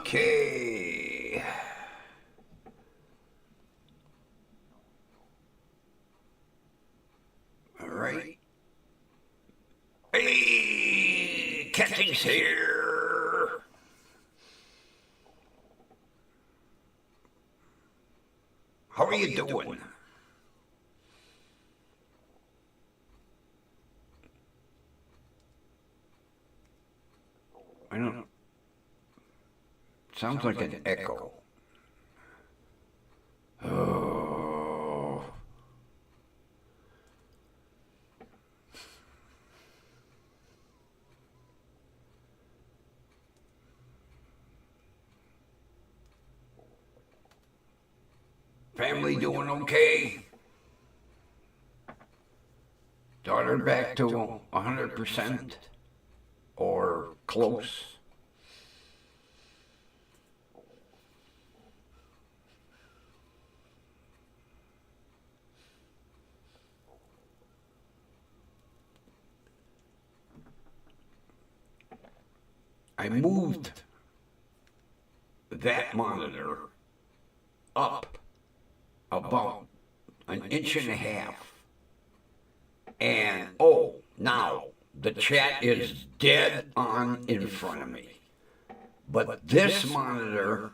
Okay. All right. Hey, Cathy's here. How are you doing? I don't. Sounds like an echo. Oh. Family doing okay? Daughter back to 100% or close? I moved that monitor up about an inch and a half. And oh, now the chat is dead on in front of me. But this monitor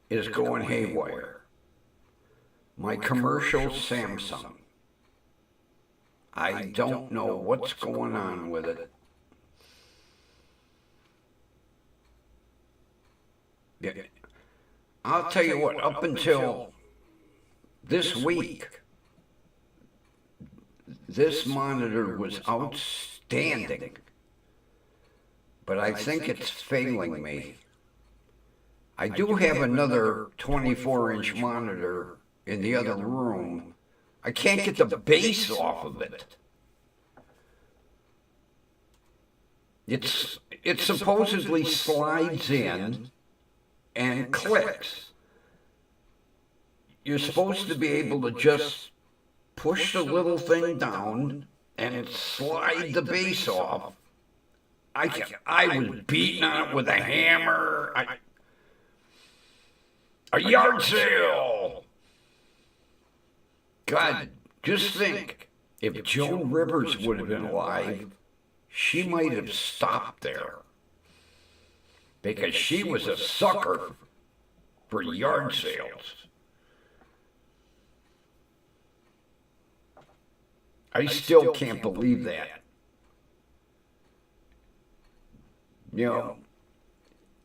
is going haywire. My commercial Samsung. I don't know what's going on with it. Yeah. I'll tell you what, up until this week, this monitor was outstanding. But I think it's failing me. I do have another 24-inch monitor in the other room. I can't get the base off of it. It supposedly slides in and clicks. You're supposed to be able to just push the little thing down and slide the base off. I was beating on it with a hammer. A yard sale. God, just think, if Joan Rivers would have been alive, she might have stopped there. Because she was a sucker for yard sales. I still can't believe that. You know,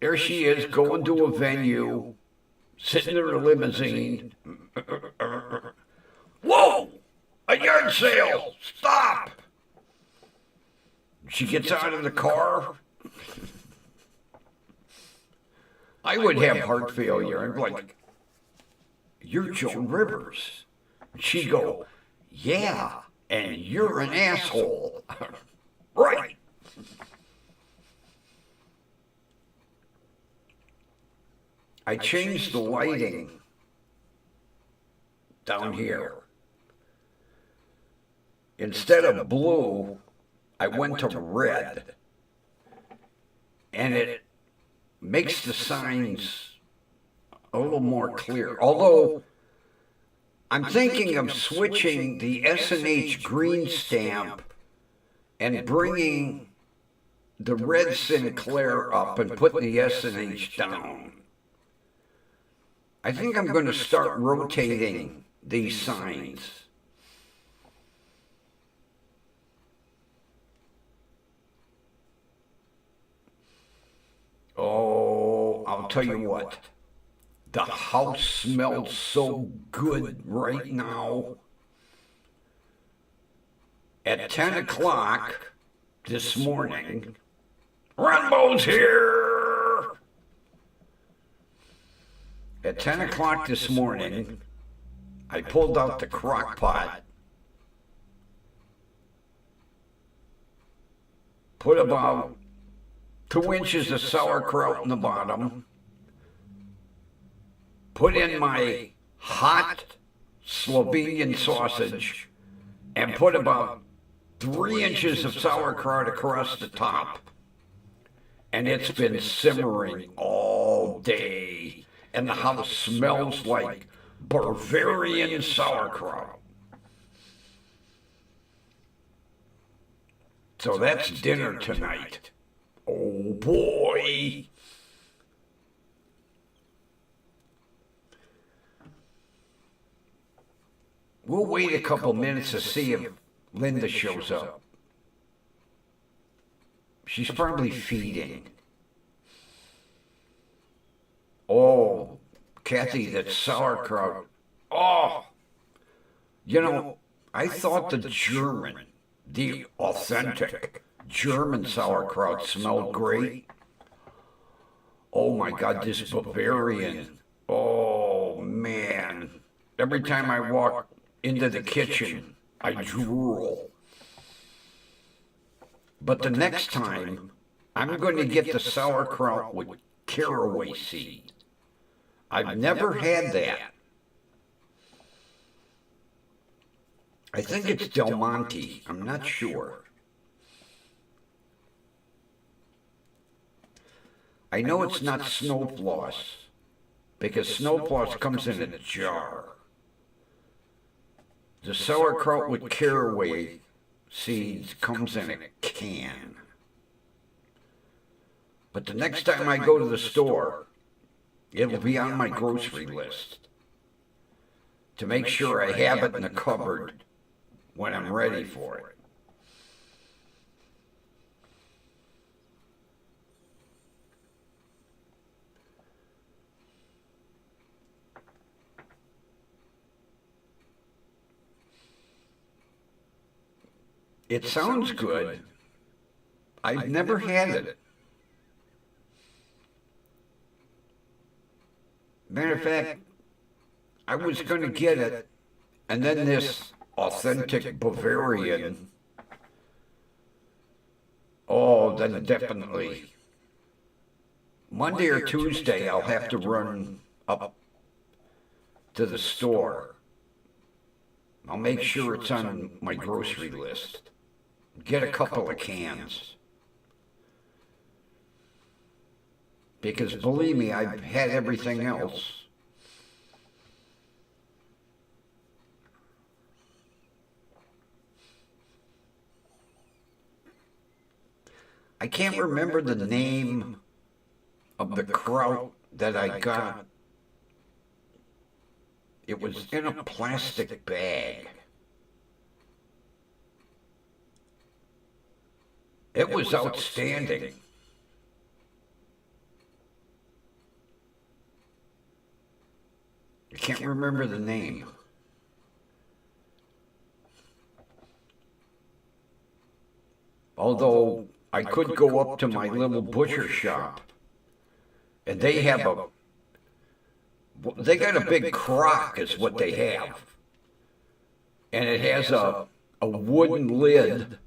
there she is going to a venue, sitting in her limousine. Whoa! A yard sale! Stop! She gets out of the car. I would have heart failure. I'd be like, you're Joan Rivers. She'd go, yeah, and you're an asshole. Right. I changed the lighting down here. Instead of blue, I went to red. And it makes the signs a little more clear. Although, I'm thinking of switching the S&H green stamp and bringing the red Sinclair up and putting the S&H down. I think I'm going to start rotating these signs. Oh, I'll tell you what. The house smells so good right now. At 10 o'clock this morning, Rumbo's here! At 10 o'clock this morning, I pulled out the crock pot, put about 2 inches of sauerkraut in the bottom, put in my hot Slovenian sausage, and put about 3 inches of sauerkraut across the top. and it's been simmering all day, and the house smells like Bavarian sauerkraut. So that's dinner tonight. Oh boy. We'll wait a couple minutes to see if Linda shows up. She's probably feeding. Oh, Kathy, that sauerkraut. Oh, you know, I thought the authentic German sauerkraut smelled great. Oh my God, this Bavarian. Oh man. Every time I walk into the kitchen, I drool. But the next time, I'm going to get the sauerkraut with caraway seed. I've never had that. I think it's Del Monte. I'm not sure. I know it's not Snow Floss, because Snow Floss comes in a jar. The sauerkraut with caraway seeds comes in a can. But the next time I go to the store, it'll be on my grocery list to make sure I have it in the cupboard when I'm ready for it. It sounds good. I've never had it. Matter of fact, I was going to get it, and then this authentic Bavarian. Oh, then definitely. Monday or Tuesday, I'll have to run up to the store. I'll make sure it's on my grocery list. Get a couple of cans. Because believe me, I've had everything else. I can't remember the name of the kraut that I got. It was in a plastic bag. It was outstanding. I can't remember the name. Although I could go up to my little butcher shop, and they got a big crock is what they have. And it has a wooden lid.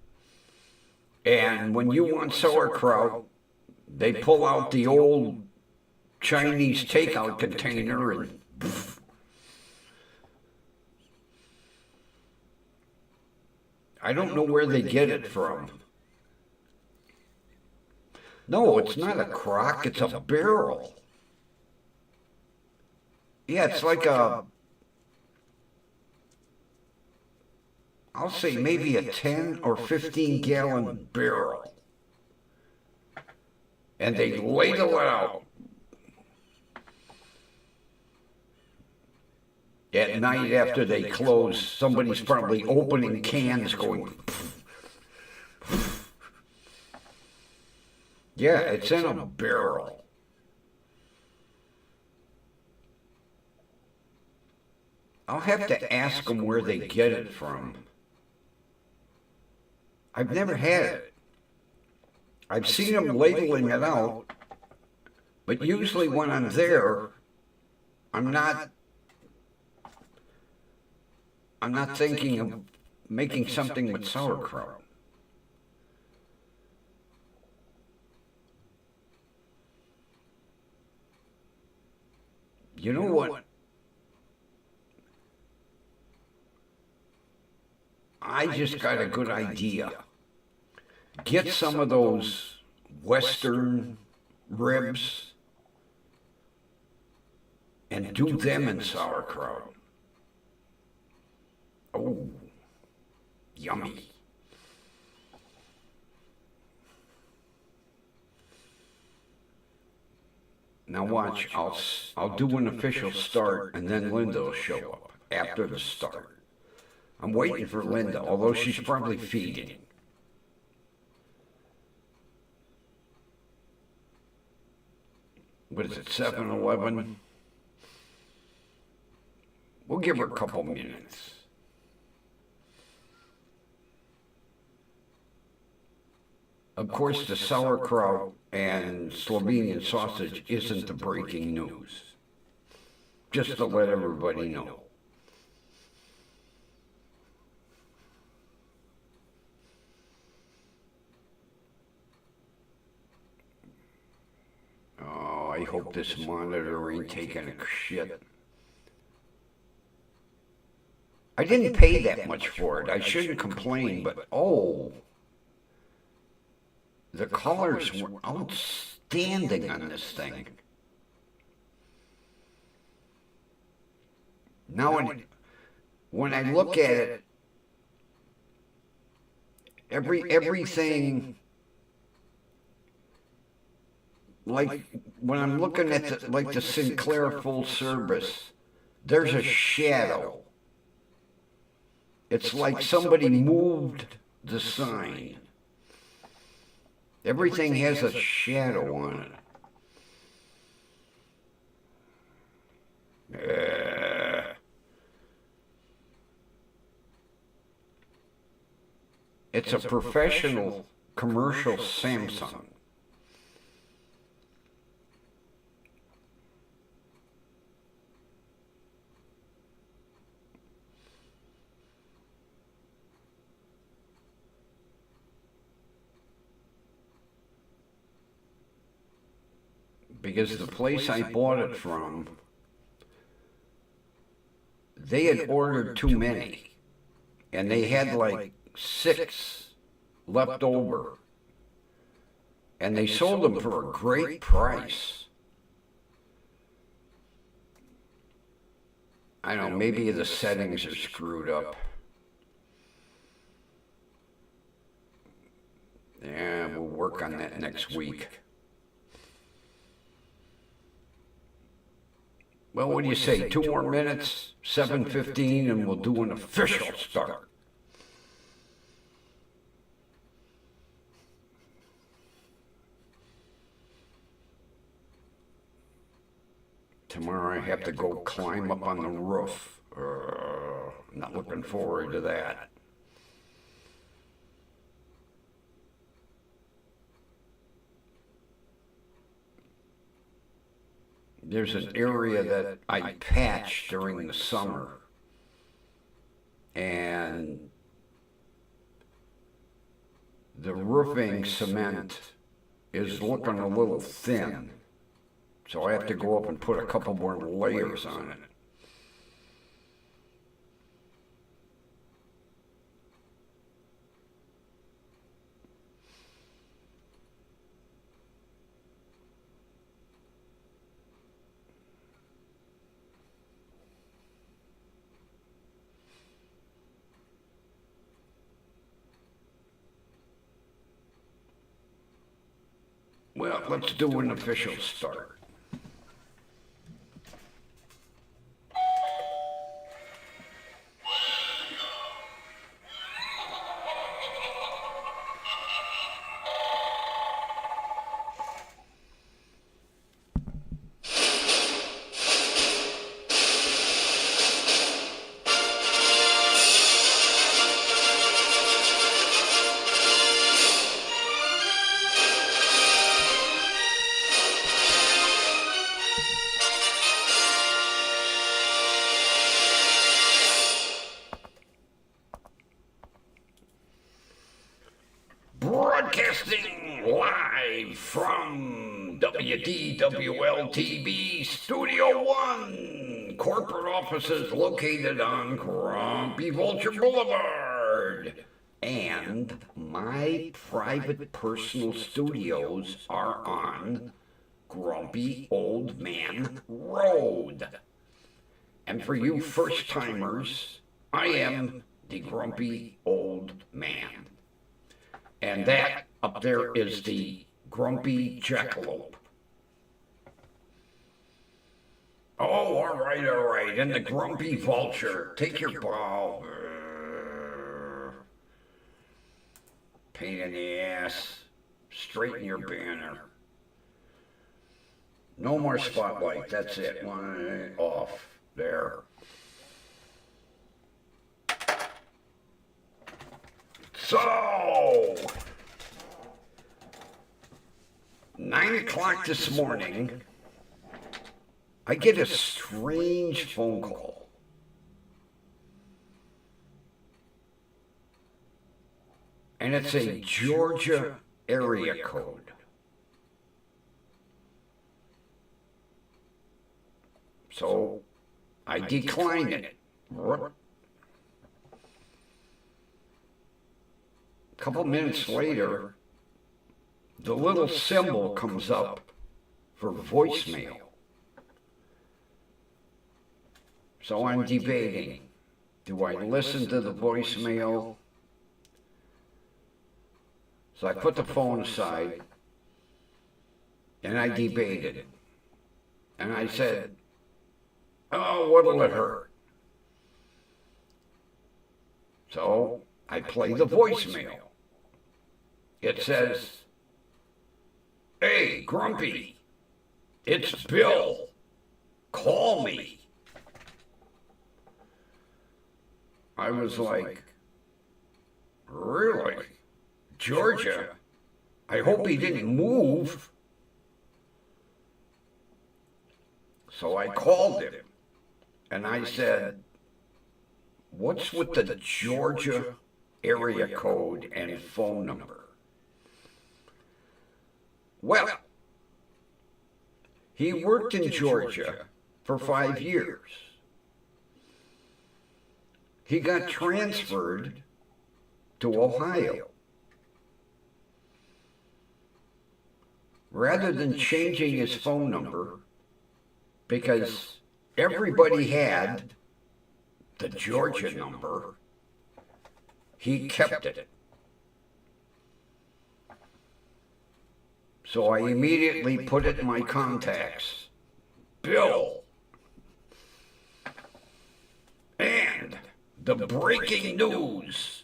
And when you want sauerkraut, they pull out the old Chinese takeout container and I don't know where they get it from. No, it's not a crock, it's a barrel. Yeah, it's like I'll say maybe a 10 or 15 gallon barrel. And they ladle it out. At night after they close, somebody's probably opening cans going. Yeah, it's in a barrel. I'll have to ask them where they get it from. I've never had it. I've seen them labeling it out, but usually when I'm there, I'm not thinking of making something with sauerkraut. You know what? I just got a good idea. Get some of those Western ribs and do them in sauerkraut. Oh, yummy. Now watch, I'll do an official start and then Linda will show up after the start. I'm waiting for Linda, although she's probably feeding. What is it, 7-Eleven? We'll give her a couple minutes. Of course, the sauerkraut and Slovenian sausage isn't the breaking news. Just to let everybody know. Oh, I hope this monitor ain't taking a shit. I didn't pay that much for it. I shouldn't complain, but oh, the colors were outstanding on this thing. Now, when I look at it, everything, like when I'm looking at the Sinclair full service, there's a shadow. It's like somebody moved the sign. Everything has a shadow on it. It's a professional commercial Samsung. Because the place I bought it from, they had ordered too many. And they had like 6 left over. And they sold them for a great price. I don't know, maybe the settings are screwed up. Yeah, we'll work on that next week. Well, what do you say? 2 more minutes, 7:15, and we'll do an official start. Tomorrow I have to go climb up on the roof. Not looking forward to that. There's an area that I patched during the summer, and the roofing cement is looking a little thin, so I have to go up and put a couple more layers on it. Well, let's do an official start. Broadcasting live from WDWL TV Studio 1, corporate offices located on Grumpy Vulture Boulevard. And my private personal studios are on Grumpy Old Man Road. And for you first timers, I am the Grumpy Old Man. And that up there is the Grumpy Jackalope. Oh, all right, all right. And the Grumpy Vulture. Take your bow. Pain in the ass. Straighten your banner. No more spotlight. That's it. One off. There. So, 9 o'clock this morning, I get a strange phone call. And it's a Georgia area code. So I decline it. A couple minutes later, the little symbol comes up for voicemail. So I'm debating, do I listen to the voicemail? So I put the phone aside, and I debated. And I said, oh, what'll it hurt? So I play the voicemail. It says, hey, Grumpy, it's Bill. Call me. I was like, really? Georgia? I hope he didn't move. So I called him, and I said, what's with the Georgia area code and phone number? Well, he worked in Georgia for 5 years. He got transferred to Ohio. Rather than changing his phone number, because everybody had the Georgia number, he kept it. So I immediately put it in my contacts. Bill. And the breaking news.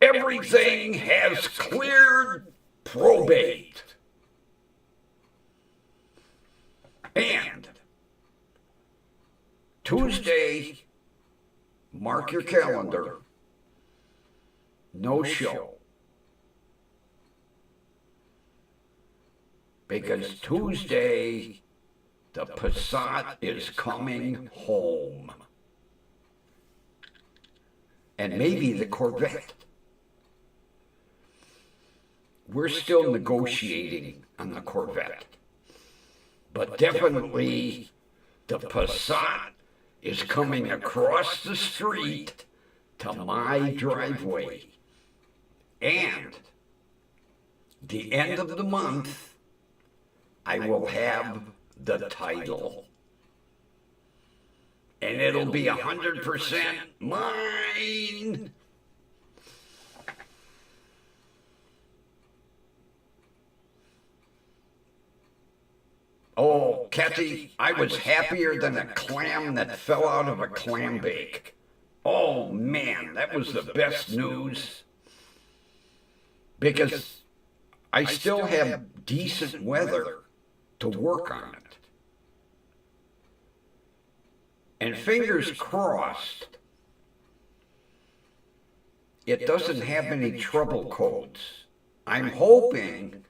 Everything has cleared probate. And Tuesday, mark your calendar, no show. Because Tuesday, the Passat is coming home. And maybe the Corvette. We're still negotiating on the Corvette. But definitely, the Passat is coming across the street to my driveway. And the end of the month, I will have the title. And it'll be 100% mine. Oh, Kathy, I was happier than a clam that fell out of a clam bake. Oh, man, that was the best news. Because I still have decent weather to work on it. And fingers crossed, it doesn't have any trouble codes. I'm hoping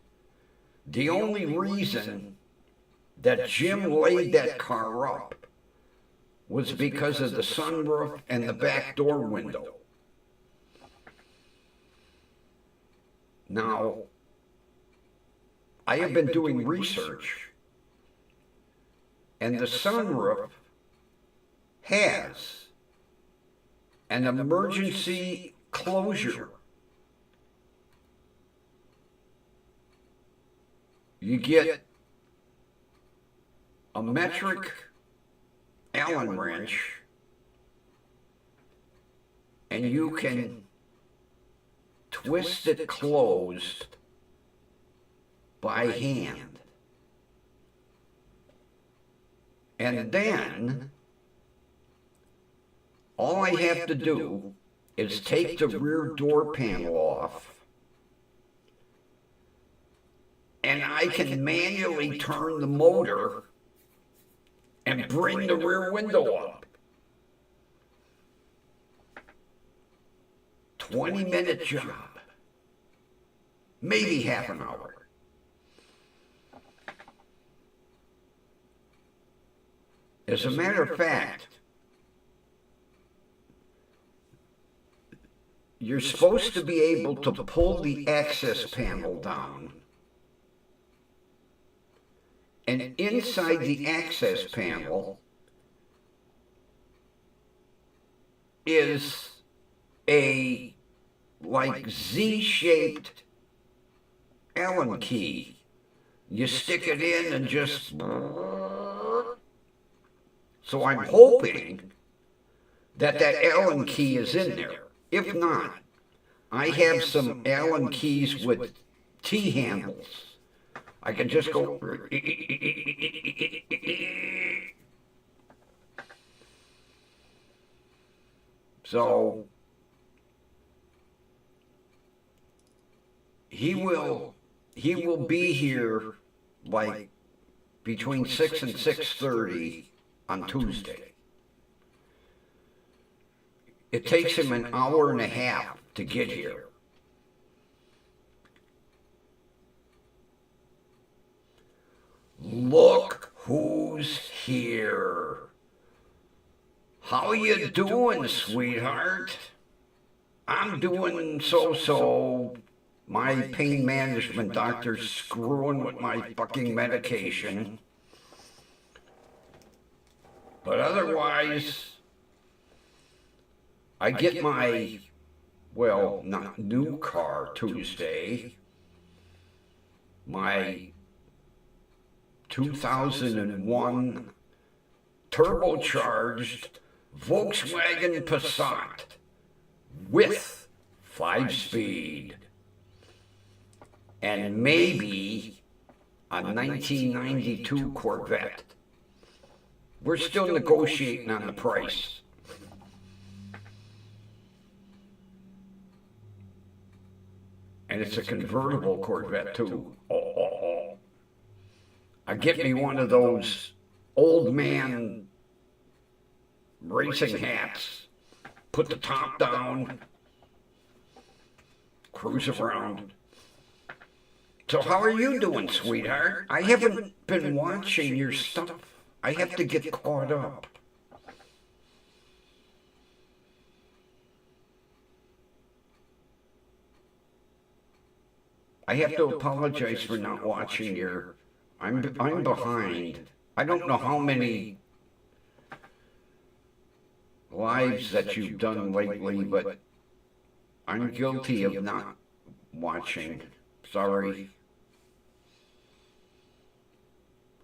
the only reason that Jim laid that car up was because of the sunroof and the back door window. Now, I have been doing research, and the sunroof has an emergency closure. you get a metric Allen wrench, and you can twist it closed by hand. And then all I have to do is take the rear door panel off, and I can manually turn the motor and bring the rear window up. 20-minute job. Maybe half an hour. As a matter of fact, you're supposed to be able to pull the access panel down, and inside the access panel is a like Z-shaped Allen key. You stick it in and just... So I'm hoping that that Allen key is in there. If not, I have some Allen keys with T-handles. I can just go... So he will be here like between 6 and 6:30 on Tuesday. It takes him an hour and a half to get here. Look who's here. How you doing, sweetheart? I'm doing so-so. My pain management doctor's screwing with my fucking medication. But otherwise, I get my, well, not new car Tuesday. My 2001 turbocharged Volkswagen Passat with 5-speed. And maybe a 1992 Corvette. We're still negotiating on the price. And it's a convertible Corvette too. I get me one of those old man racing hats, put the top down, cruise around. So how are you doing, sweetheart? I haven't been watching your stuff. I have to get caught up. I have to apologize for not watching your... I'm behind. I don't know how many lives that you've done lately, but I'm guilty of not watching. Sorry.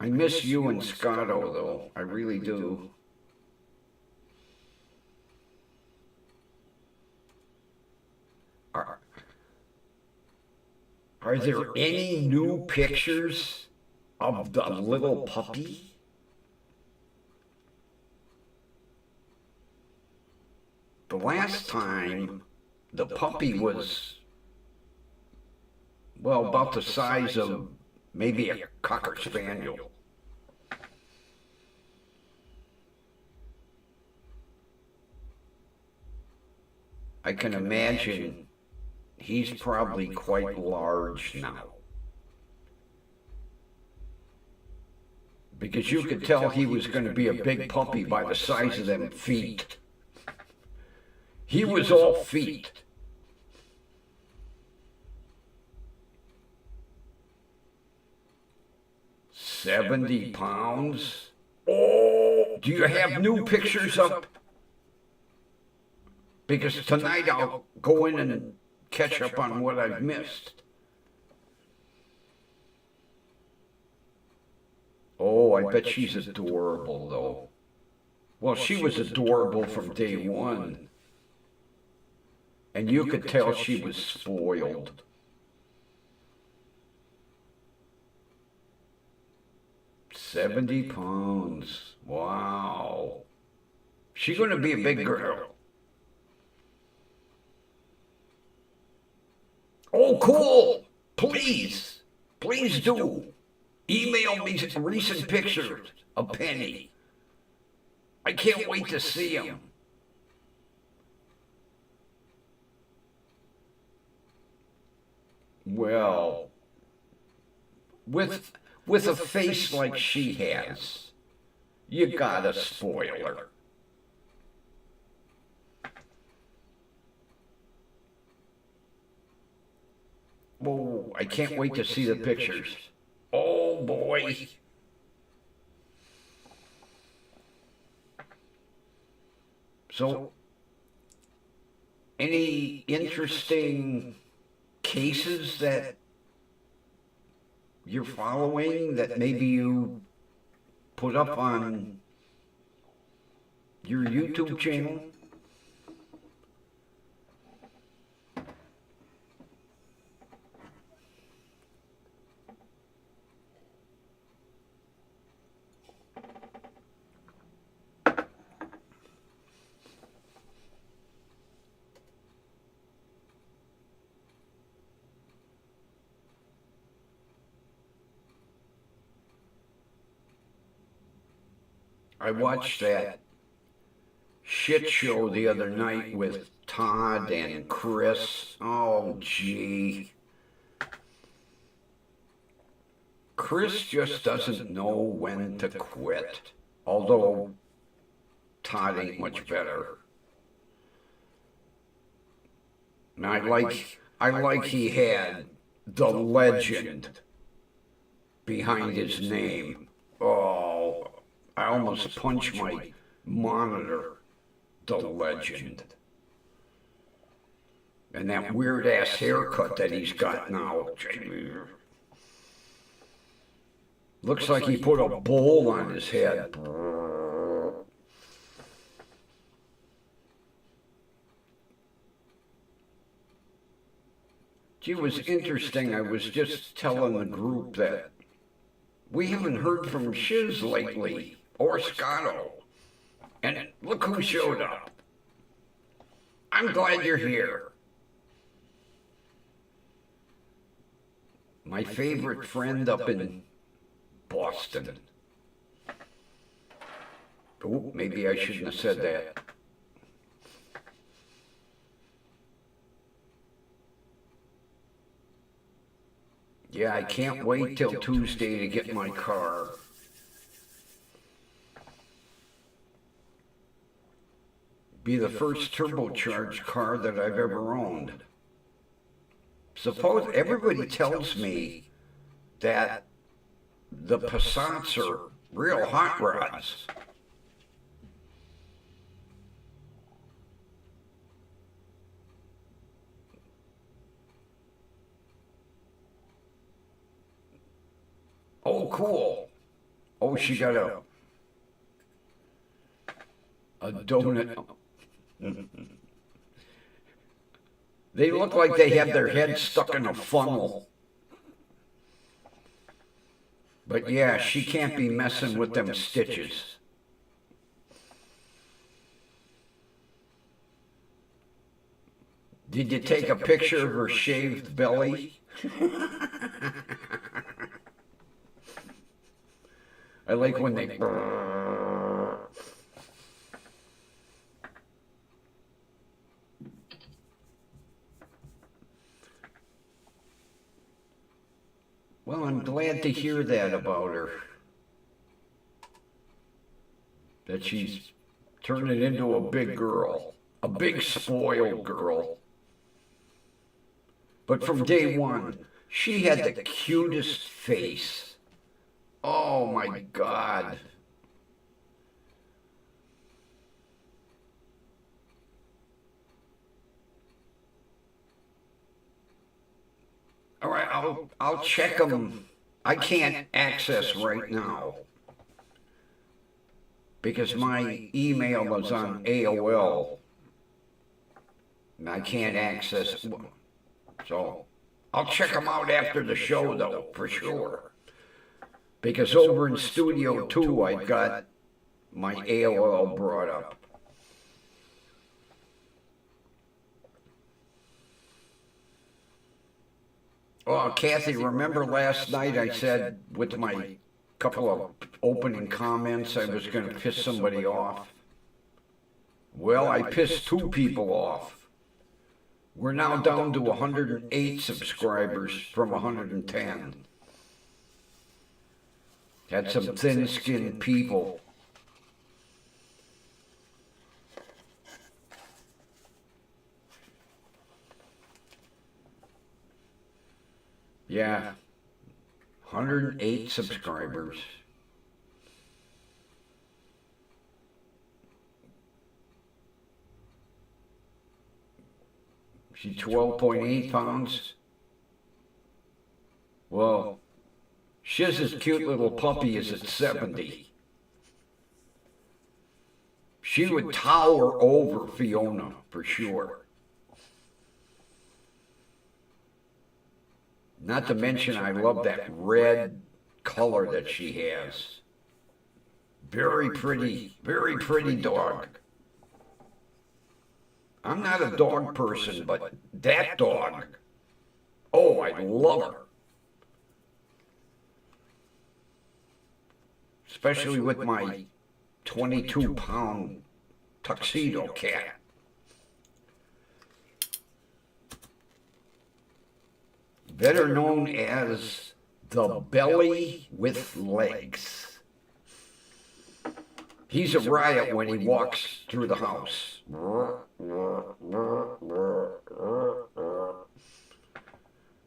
I miss you and Scotto, though. I really do. Are there any new pictures of the little puppy? The last time, the puppy was, well, about the size of maybe a Cocker Spaniel. I can imagine he's probably quite large now. Because you could tell he was going to be a big puppy by the size of them feet. He was all feet. $70 pounds? Oh, do you have new pictures up? Because tonight I'll go in and catch up on what I've missed. Oh, I bet she's adorable, though. Well, she was adorable from day one. And you could tell she was spoiled. £70. Wow. She's going to be a big girl. Oh, cool. Please. Please do. Email me recent pictures of Penny. I can't wait to see them. Well, with a face like she has, you gotta spoil her. Oh, I can't wait to see the pictures. Oh boy. So, any interesting cases that you're following that maybe you put up on your YouTube channel? I watched that shit show the other night with Todd and Chris. Oh, gee. Chris just doesn't know when to quit. Although Todd ain't much better. And I like he had the legend behind his name. Oh, I almost punched my monitor. The legend. And that weird ass haircut that he's got now. Looks like he put a bowl on his head. Gee, it was interesting. I was just telling the group that we haven't heard from Shiz lately, or Scotto. And look who showed up. I'm glad you're here. My favorite friend up in Boston. Oh, maybe I shouldn't have said that. Yeah, I can't wait till Tuesday to get my car. Be the first turbocharged car that I've ever owned. Suppose everybody tells me that the Passats are real hot rods. Oh, cool. Oh, she got a donut. They look like they have their head stuck in a funnel. But yeah, she can't be messing with them stitches. Did you take a picture of her shaved belly? I like when they... Well, I'm glad to hear that about her. That she's turning into a big girl. A big spoiled girl. But from day one, she had the cutest face. Oh my God. All right, I'll check them. I can't access right now, because my email is on AOL and I can't access it. So I'll check them out after the show, though, for sure. Because over in Studio 2, I've got my AOL brought up. Oh, Kathy, remember last night I said with my couple of opening comments I was going to piss somebody off? Well, I pissed 2 people off. We're now down to 108 subscribers from 110. Had some thin-skinned people. Yeah, 108 subscribers. She's 12.8 pounds. Well, Shiz's cute little puppy is at 70. She would tower over Fiona for sure. Not to mention, I love that red color that she has. Very pretty dog. I'm not a dog person, but that dog, oh, I love her. Especially with my 22-pound tuxedo cat. Better known as the belly with legs. He's a riot when he walks through the house.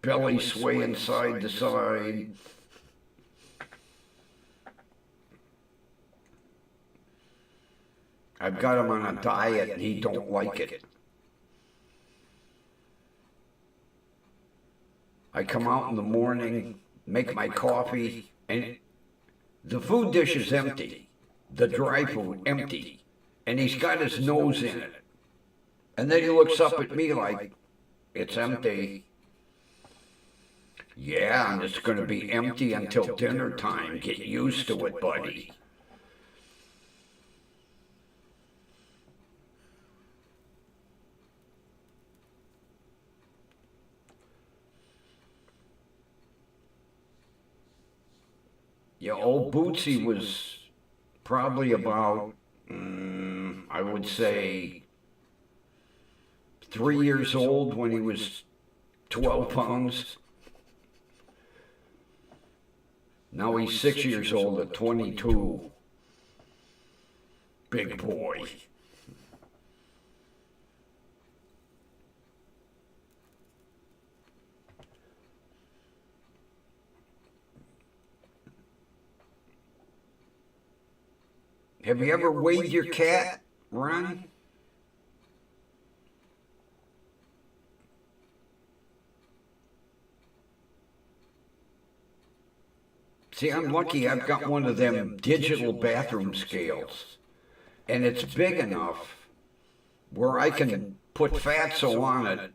Belly swaying side to side. I've got him on a diet and he don't like it. I come out in the morning, make my coffee, and the food dish is empty. The dry food empty. And he's got his nose in it. And then he looks up at me like, it's empty. Yeah, and it's going to be empty until dinner time. Get used to it, buddy. Yeah, old Bootsy was probably about, I would say, 3 years old when he was 12 pounds. Now he's 6 years old at 22. Big boy. Have you ever weighed your cat, Ron? See, I'm lucky I've got one of them digital bathroom scales. And it's big enough where I can put Fatso on it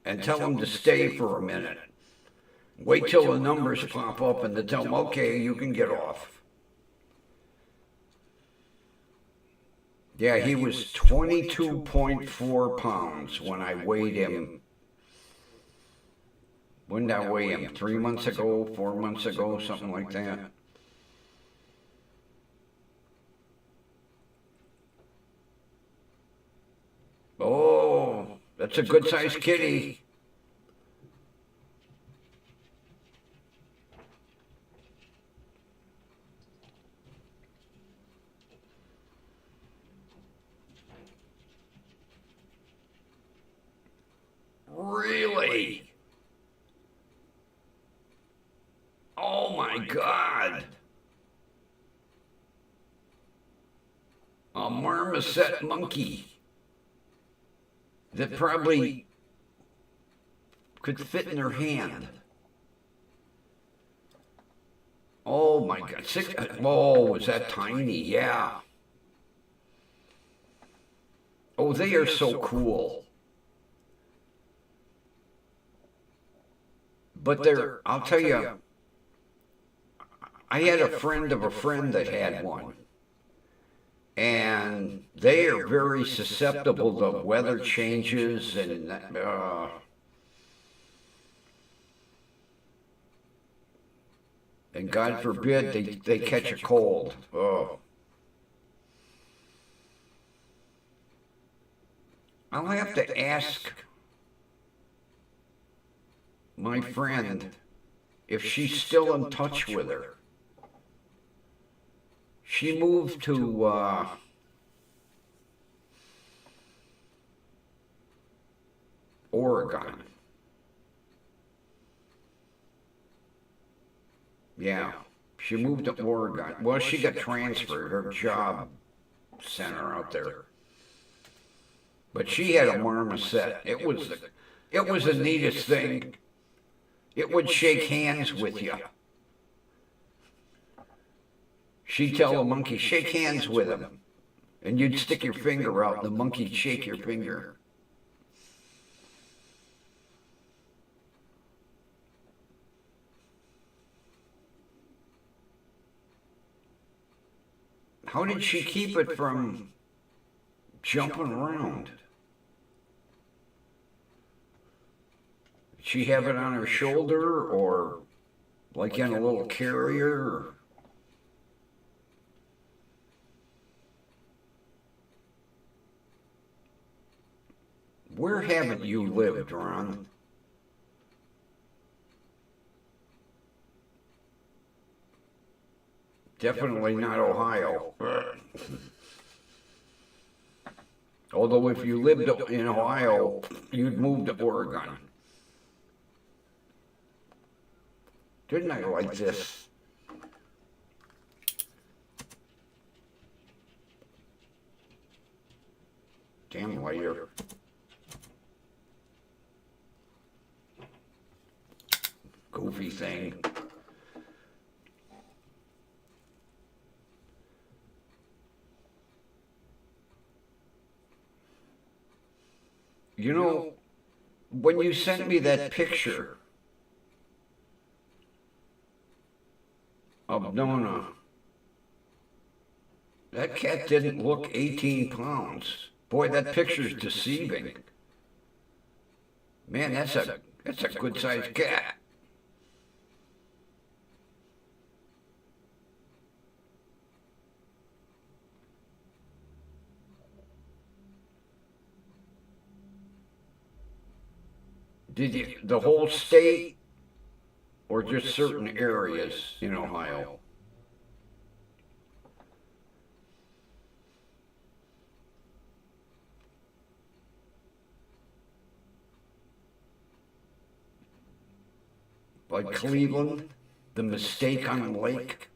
and tell him to stay for a minute. Wait till the numbers pop up and to tell him, okay, you can get off. Yeah, he was 22.4 pounds when I weighed him. When did I weigh him? 3 months ago, 4 months ago, something like that. Oh, that's a good-sized kitty. Really? Oh my God. A marmoset monkey that probably could fit in her hand. Oh my God. Oh, was that tiny? Yeah. Oh, they are so cool. But I'll tell you, I had a friend of a friend that had one. And they are very susceptible to weather changes and God forbid they catch a cold. Oh. I'll have to ask my friend if she's still in touch with her. She moved to Oregon. Yeah, she moved to Oregon. Well, she got transferred. Her job sent her out there. But she had a marmoset. It was the neatest thing. It would shake hands with you. She'd tell the monkey, shake hands with him. And you'd stick your finger out, and the monkey'd shake your finger. How did she keep it from jumping around? Did she have it on her shoulder or like in a little carrier? Where haven't you lived, Ron? Definitely not Ohio. Although if you lived in Ohio, you'd move to Oregon. Didn't I like this? Damn lighter. Goofy thing. You know, when you sent me that picture of Nona, that cat didn't look 18 pounds. Boy, that picture's deceiving. Man, that's a good-sized cat. Did you, the whole state or just certain areas in Ohio? Like Cleveland, the mistake on the lake?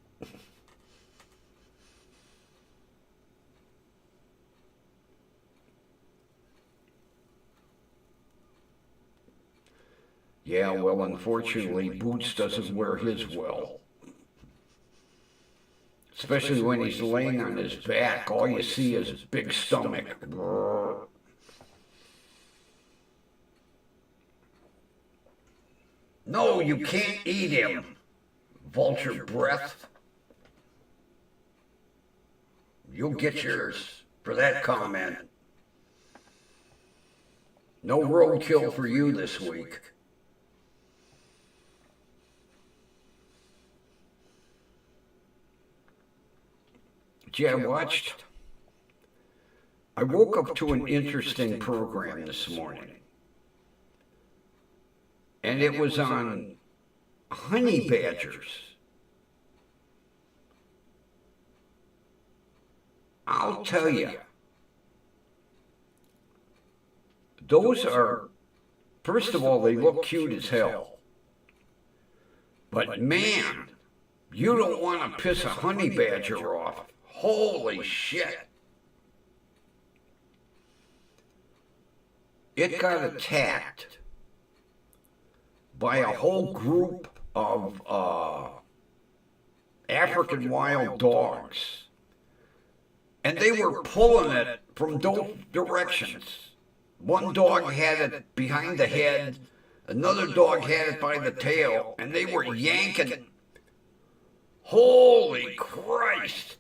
Yeah, well, unfortunately, Boots doesn't wear his well. Especially when he's laying on his back, all you see is his big stomach. No, you can't eat him, vulture breath. You'll get yours for that comment. No roadkill for you this week. Gee, I woke up to an interesting program this morning. And it was on honey badgers. I'll tell you, those are, first of all, they look cute as hell. But man, you don't want to piss a honey badger off. Holy shit. It got attacked by a whole group of African wild dogs. And they were pulling it from both directions. One dog had it behind the head, another dog had it by the tail, and they were yanking. Holy Christ!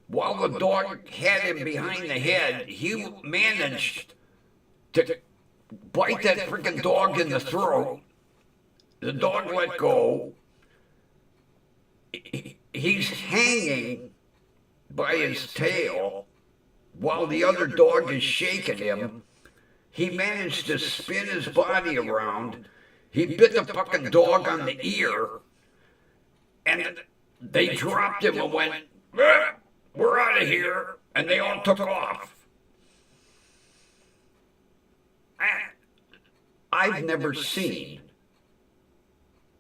While the dog had him behind the head, he managed to bite that freaking dog in the throat. The dog let go. He's hanging by his tail while the other dog is shaking him. He managed to spin his body around. He bit the fucking dog on the ear, and they dropped him and went, "We're out of here," and they all took off. I've never seen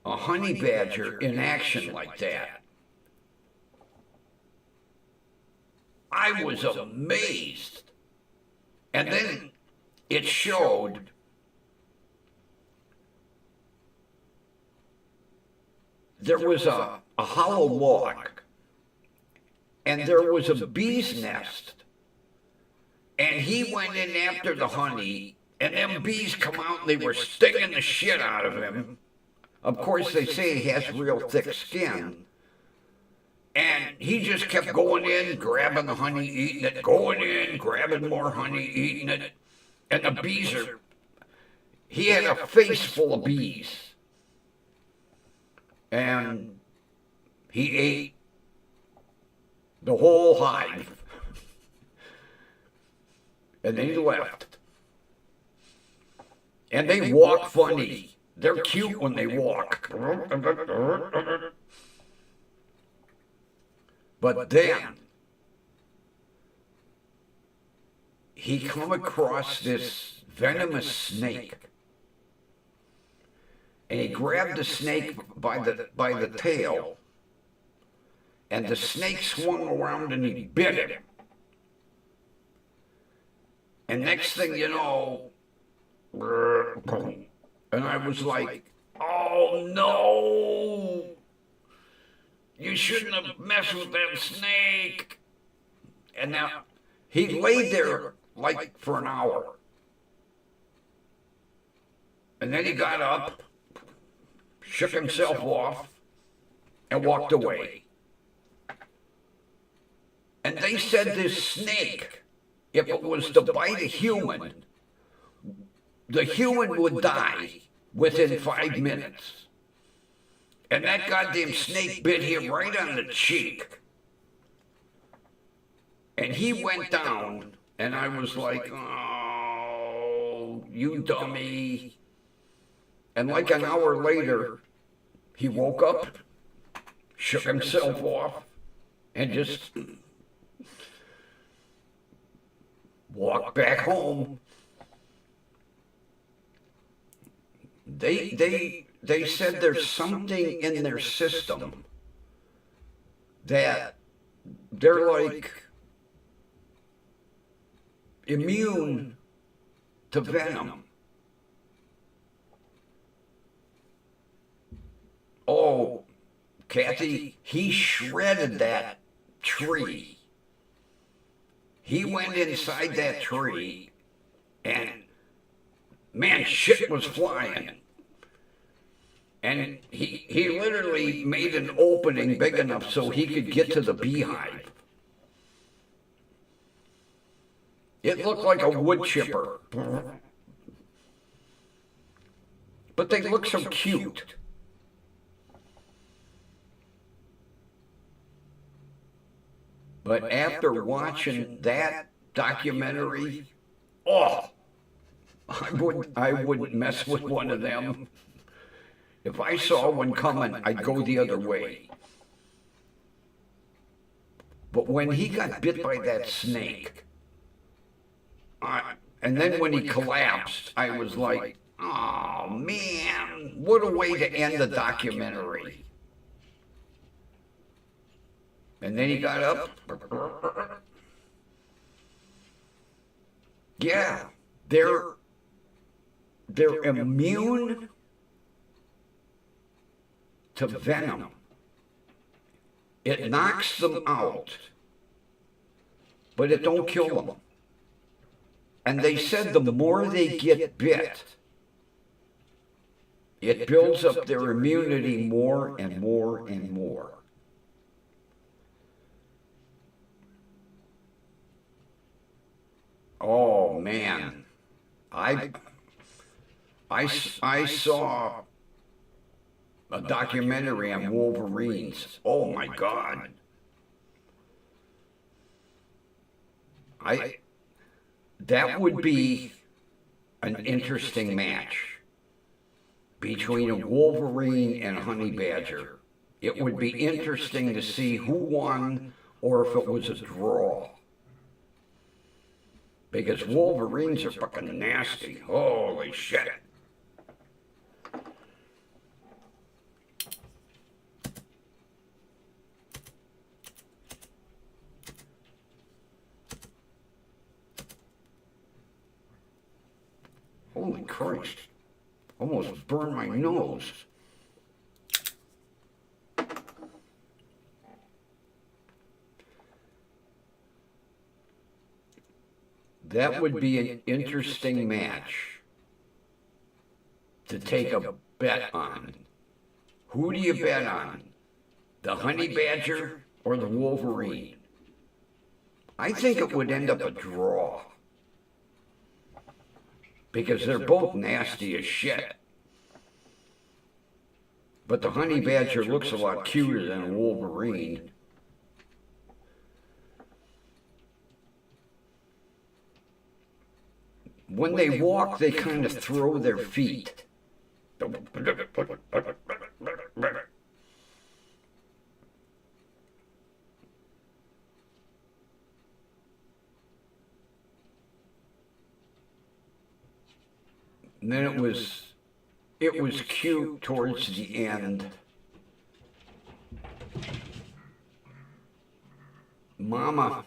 a honey badger in action like that. I was amazed. And then it showed there was a hollow log, and there was a bee's nest, and he went in after the honey, and them bees come out and they were stinging the shit out of him. Of course, they say he has real thick skin. And he just kept going in, grabbing the honey, eating it, going in, grabbing more honey, eating it. And the bees are... He had a face full of bees. And he ate the whole hive. And then he left. And they walk funny. They're cute when they walk. But then he come across this venomous snake, and he grabbed the snake by the tail, and the snake swung around and he bit him. And next thing you know, and I was like, "Oh no! You shouldn't have messed with that snake." And now he laid there like for an hour. And then he got up, shook himself off, and walked away. And they said this snake, if it was to bite a human, the human would die within 5 minutes. And that goddamn snake bit him right on the cheek. And he went down, and I was like, "Oh, you dummy." And like an hour later, he woke up, shook himself off, and just walked back home. They said there's something in their system that they're like immune to venom. Oh, Kathy, he shredded that tree. He went inside that tree, and man, shit was flying. And he literally made an opening big enough so he could get to the beehive. It looked like a wood chipper. But they look so cute. But after watching that documentary, oh, I wouldn't mess with one of them. If I saw one coming, I'd go the other way. But when he got bit by that snake, and then when he collapsed, I was like, "Oh man, what a way to end the documentary." And then he got up. Yeah, they're immune to venom. It knocks them out but it don't kill them. And they said the more they get bit, it builds up their immunity more and more and more. Oh man, I saw a documentary on wolverines. Oh my God. That would be an interesting match between a wolverine and a honey badger. It would be interesting to see who won or if it was a draw. Because wolverines are fucking nasty. Holy shit. Holy Christ. Almost burned my nose. That would be an interesting match to take a bet on. Who do you bet on? The honey badger or the wolverine? I think it would end up a draw. Because they're both nasty as shit. But the honey badger looks a lot cuter than a wolverine. When they walk, they kind of throw their feet. And then it was cute towards the end. Mama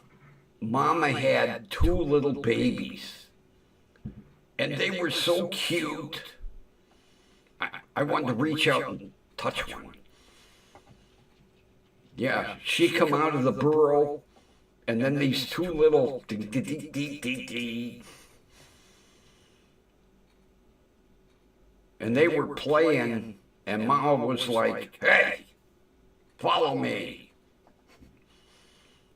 had two little babies. And they were so cute. I wanted to reach out and touch one. Yeah, she come out of the burrow, and then these two little... And they were playing, and Mama was like, hey, follow me.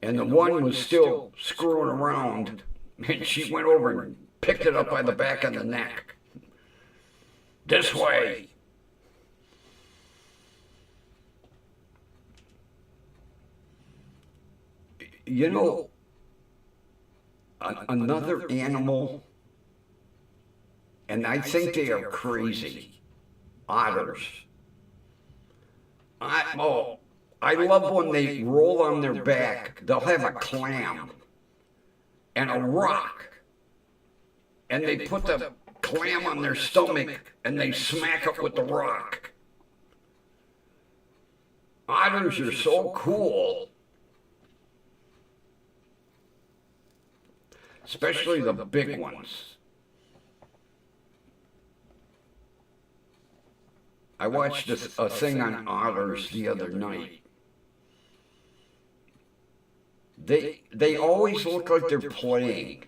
And the one was still screwing around, and she went over and picked it up by the back of the neck. This way. You know, another animal, and I think they are crazy, otters. I love when they roll on their back. They'll have a clam and a rock. And they put the clam on their stomach and they smack it with the rock. Otters are so cool. Especially the big ones. I watched a thing on otters the other night. They always look like they're playing.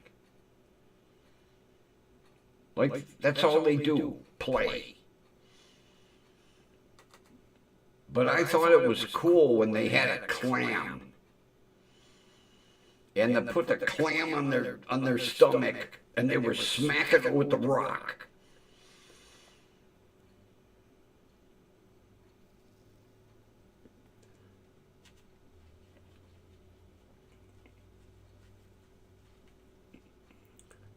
Like, that's all they do, play. But I thought it was cool when they had a clam. And they put the clam on their stomach, and they were smacking it with the rock.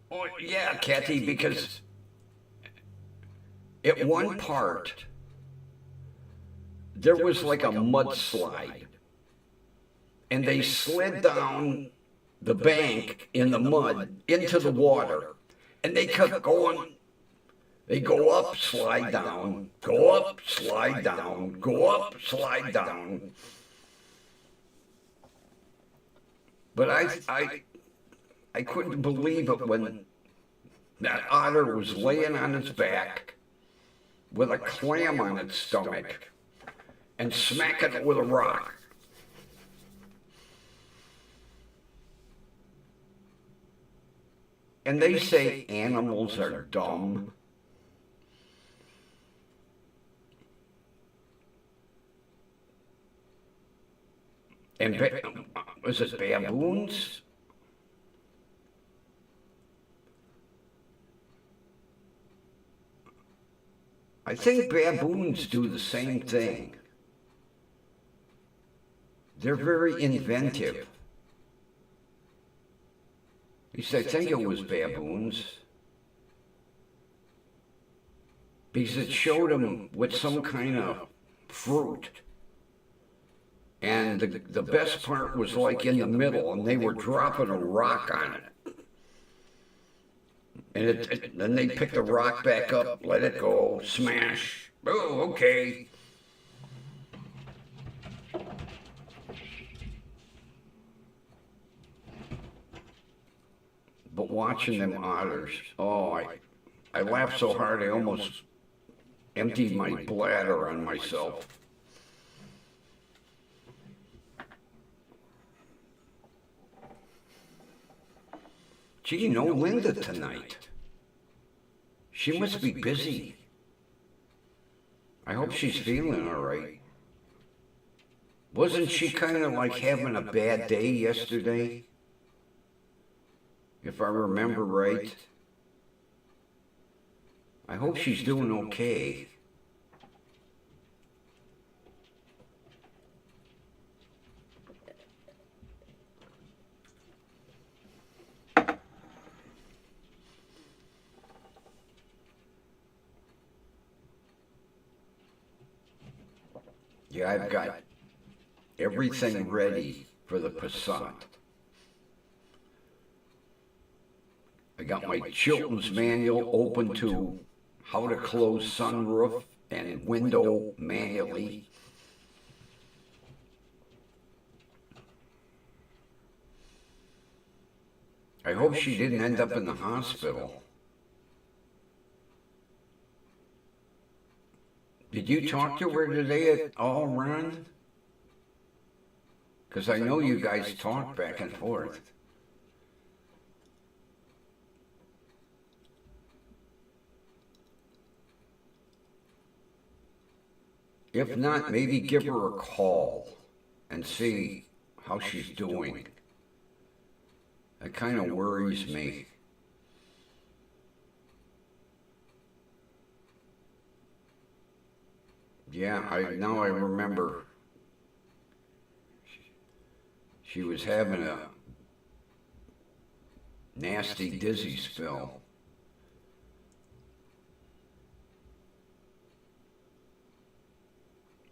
Oh, yeah, Kathy, because at one part, there was like a mudslide, and they slid down the bank in the mud into the water, and they kept going. They go up, slide down, go up, slide down, go up, slide down. But I couldn't believe it when that otter was laying on its back with a clam on its stomach and smacking it with a rock. And they say animals are dumb. And was it baboons? I think baboons do the same thing. They're very inventive. At least I think it was baboons. Because it showed them with some kind of fruit. And the best part was like in the middle, and they were dropping a rock on it. And then they pick the rock back up, let it go, smash. Oh, okay. But watching them otters, oh, I laughed so hard I almost emptied my bladder on myself. Gee, no Linda tonight. She must be busy. I hope she's feeling all right. Wasn't she kind of like having a bad day yesterday? If I remember right. I hope she's doing okay. Yeah, I've got everything ready for the Passat. I got my Chilton's manual open to how to close sunroof and window manually. I hope she didn't end up in the hospital. Did you talk to her today at all, Ron? Because I know you guys talk back and forth. If not, maybe give her a call and see how she's doing. That kind of worries me. Yeah, now I remember. She was having a nasty dizzy spell.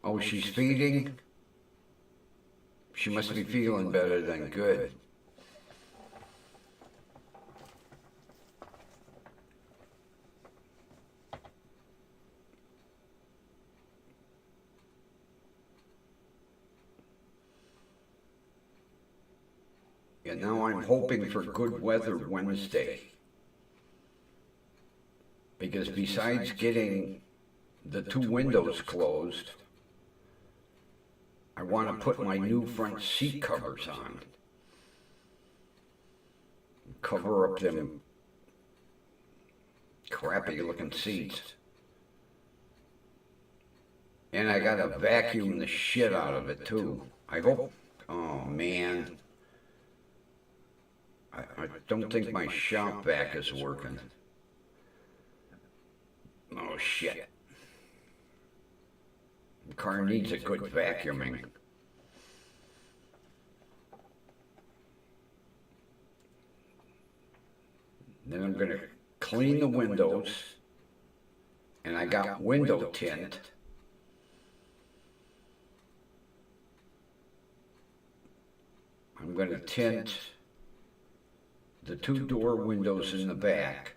Oh, she's feeding? She must be feeling better than good. And now I'm hoping for good weather Wednesday. Because besides getting the 2 windows closed, I want to put my new front seat covers on. Cover up them crappy looking seats. And I gotta vacuum the shit out of it too. I hope, oh man. I don't think my shop vac is working. Oh shit. The car needs a good vacuuming. Then I'm going to clean the windows. And I got window tint. I'm going to tint the 2 door windows in the back.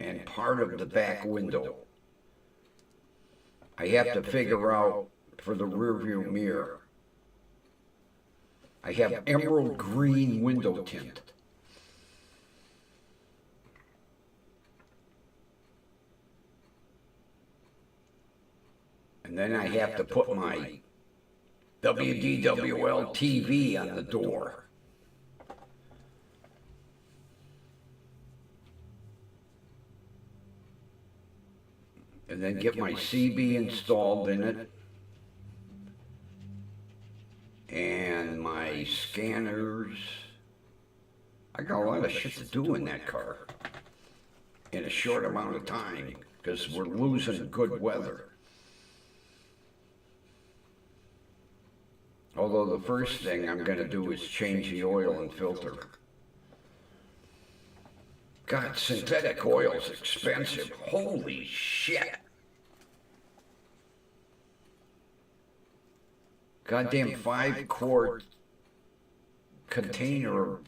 And part of the back window. I have to figure out for the rear view mirror. I have emerald green window tint. And then I have to put my WDWL TV on the door. And then get my CB installed in it. And my scanners. I got a lot of shit to do in that car in a short amount of time because we're losing good weather. Although the first thing I'm going to do is change the oil and filter. God, synthetic oil's expensive. Holy shit. Goddamn 5-quart container of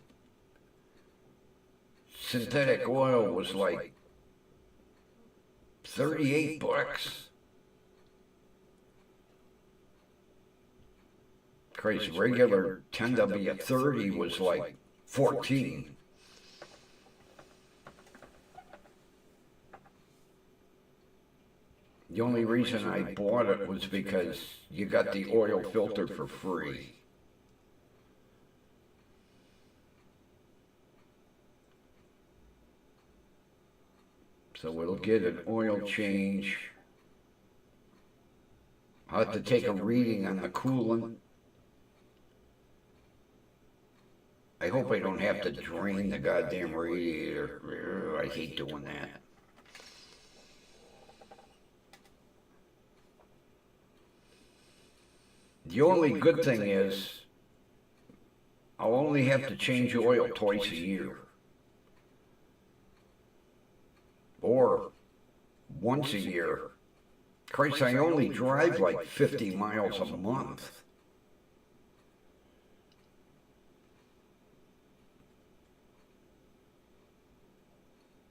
synthetic oil was like $38. Crazy. Regular 10W30 was like 14. The only reason I bought it was because you got the oil filter for free. So it'll get an oil change. I'll have to take a reading on the coolant. I hope I don't have to drain the goddamn radiator. I hate doing that. The only good thing is I'll only have to change oil twice a year. Or once a year. Christ, I only drive like 50 miles a month.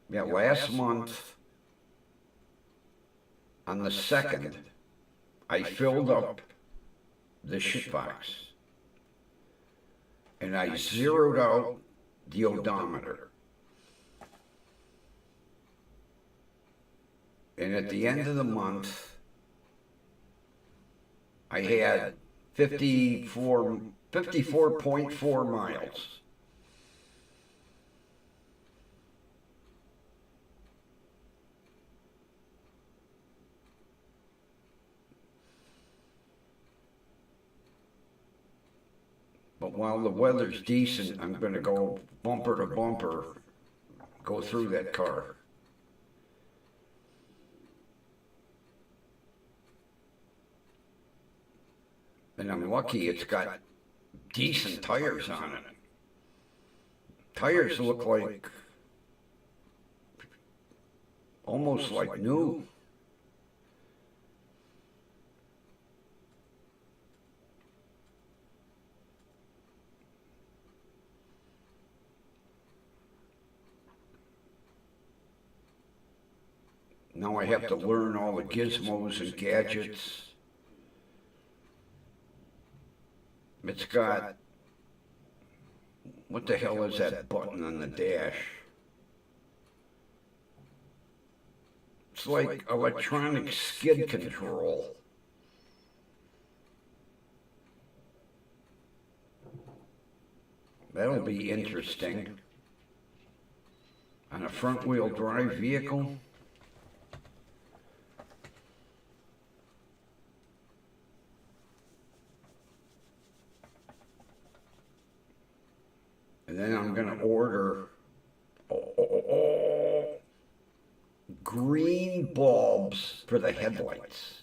Yeah, last month, on the 2nd, I filled up the shit box. And I zeroed out the odometer. And at the end of the month, I had 54.4 miles. But while the weather's decent, I'm going to go bumper to bumper, go through that car. And I'm lucky it's got decent tires on it. Tires look like, almost like new. Now I have to learn all the gizmos and gadgets. It's got, what the hell is that button on the dash? It's like electronic skid control. That'll be interesting. On a front-wheel drive vehicle. And then I'm going to order green bulbs for the headlights.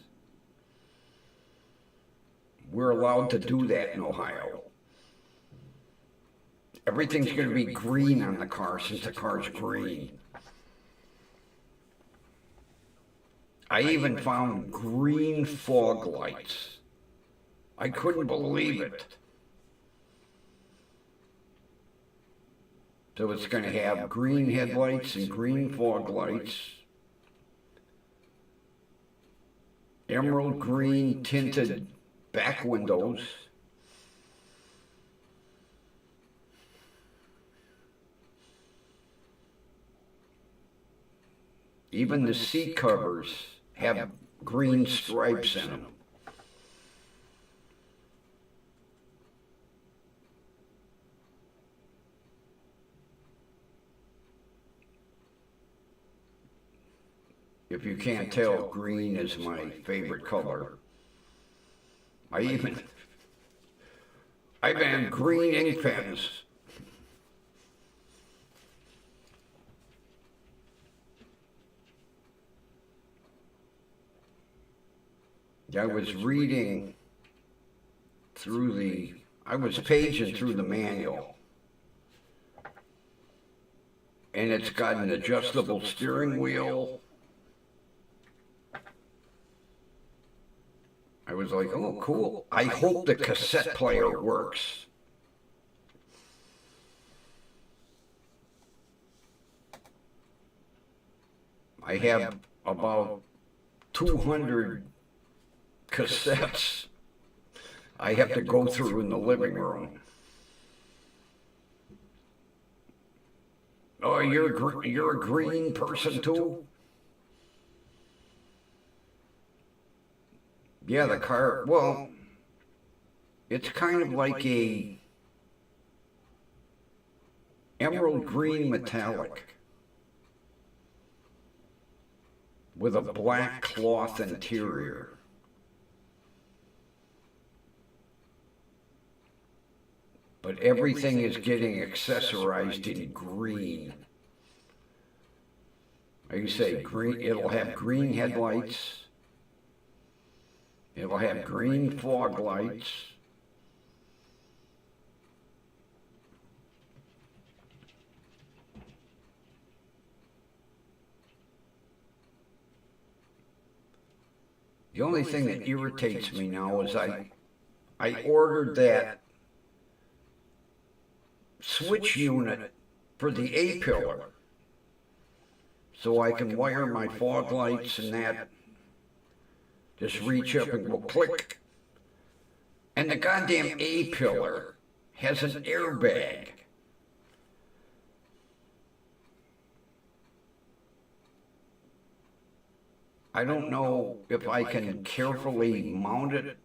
We're allowed to do that in Ohio. Everything's going to be green on the car since the car's green. I even found green fog lights. I couldn't believe it. So it's going to have green headlights and green fog lights, emerald green tinted back windows, even the seat covers have green stripes in them. If you can't tell, green is my favorite color. I ban green ink pens. I was reading through I was paging through the manual, and it's got an adjustable steering wheel. I was like, oh, cool. I hope the cassette player works. I have about 200 cassettes I have to go through in the living room. Oh, you're a green person too? Yeah, the car, well, it's kind of like a emerald green metallic with a black cloth interior. But everything is getting accessorized in green. Like you say, green, it'll have green headlights. It'll have green fog lights. The only thing that irritates me now is I ordered that switch unit for the A-pillar so I can wire my fog lights and that. Just reach up and go click. And the goddamn A-pillar has an airbag. I don't know if I can carefully mount it.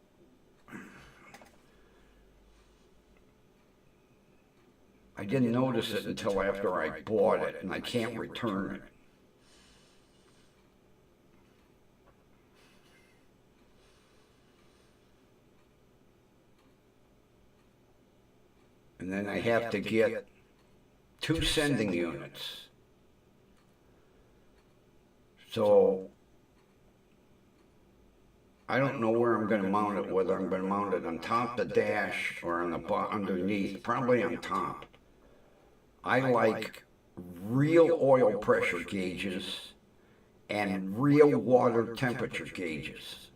I didn't notice it until after I bought it, and I can't return it. And then I have to get 2 sending units. So I don't know where I'm going to mount it, whether I'm going to mount it on top of the dash or on the underneath, probably on top. I like real oil pressure gauges and real water temperature gauges.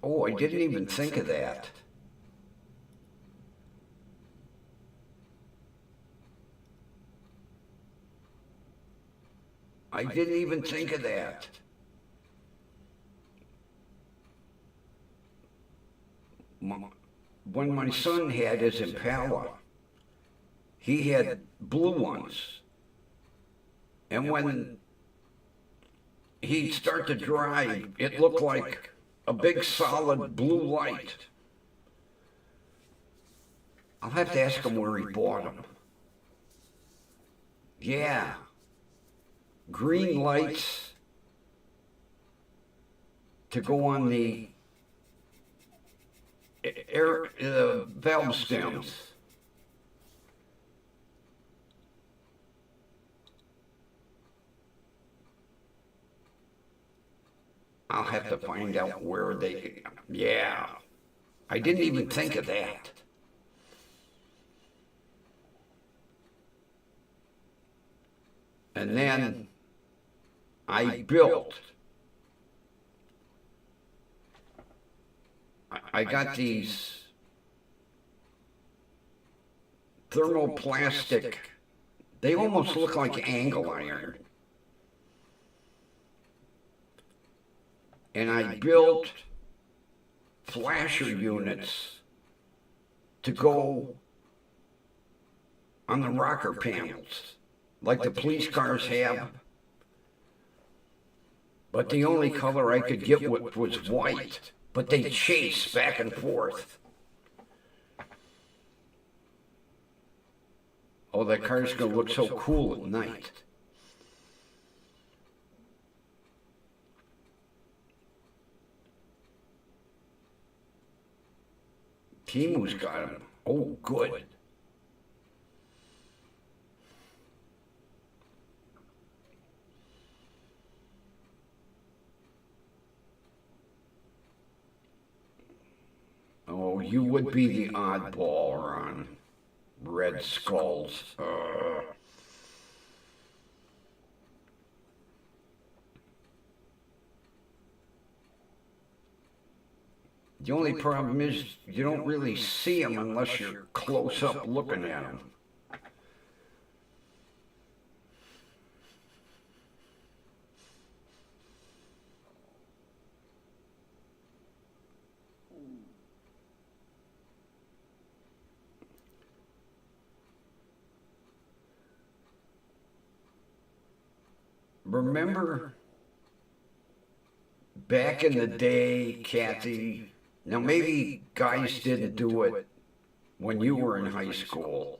Oh, I didn't even think of that. I didn't even think of that. When my son had his Impala, he had blue ones. And when he'd start to drive, it looked like a big solid blue light. I'll have to ask him where he bought them. Yeah. Green lights to go on the air valve stems. I'll have to find out where they, yeah. I didn't even think of that. And then I built, I got these thermoplastic, they almost look like angle iron. And I built flasher units to go on the rocker panels, like the police cars have. But the only color I could get was white. But they chase back and forth. Oh, that car's going to look so cool at night. Timu's got him. Oh, good. Oh, you would be the oddball on Red Skulls. The only problem is you don't really see them unless you're close up looking at them. Remember back in the day, Kathy, now maybe guys didn't do it when you were in high school,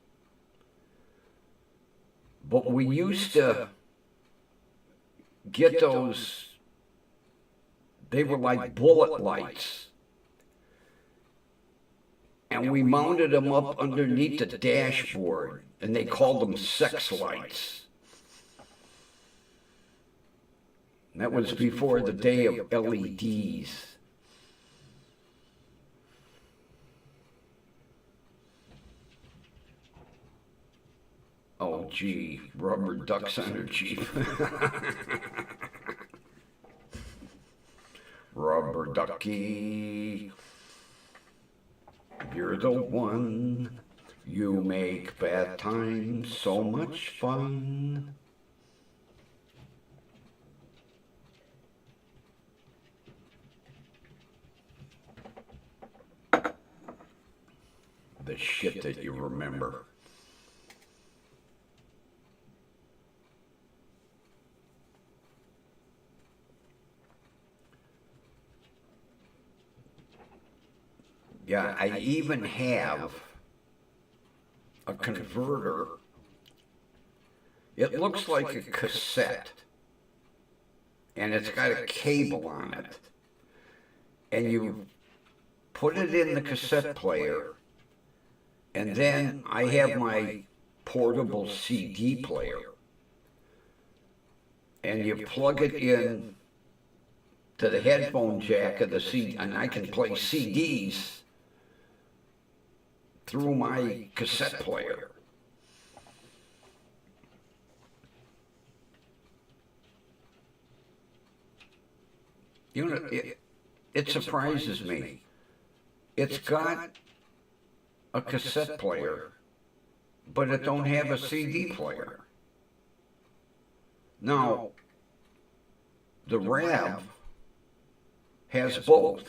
but we used to get those, they were like bullet lights, and we mounted them up underneath the dashboard, and they called them sex lights. That was before the day of LEDs. Oh, gee, rubber ducks on her Jeep. Rubber ducky, you're the one. You make bad times so much fun. The shit that you remember. Yeah, I even have a converter. It looks like a cassette, and it's got a cable on it. And you put it in the cassette player, and then I have my portable CD player. And you plug it in to the headphone jack of the CD, and I can play CDs through my cassette player. You know, it surprises me. It's got a cassette player, but it don't have a CD player. Now, the Rab has both.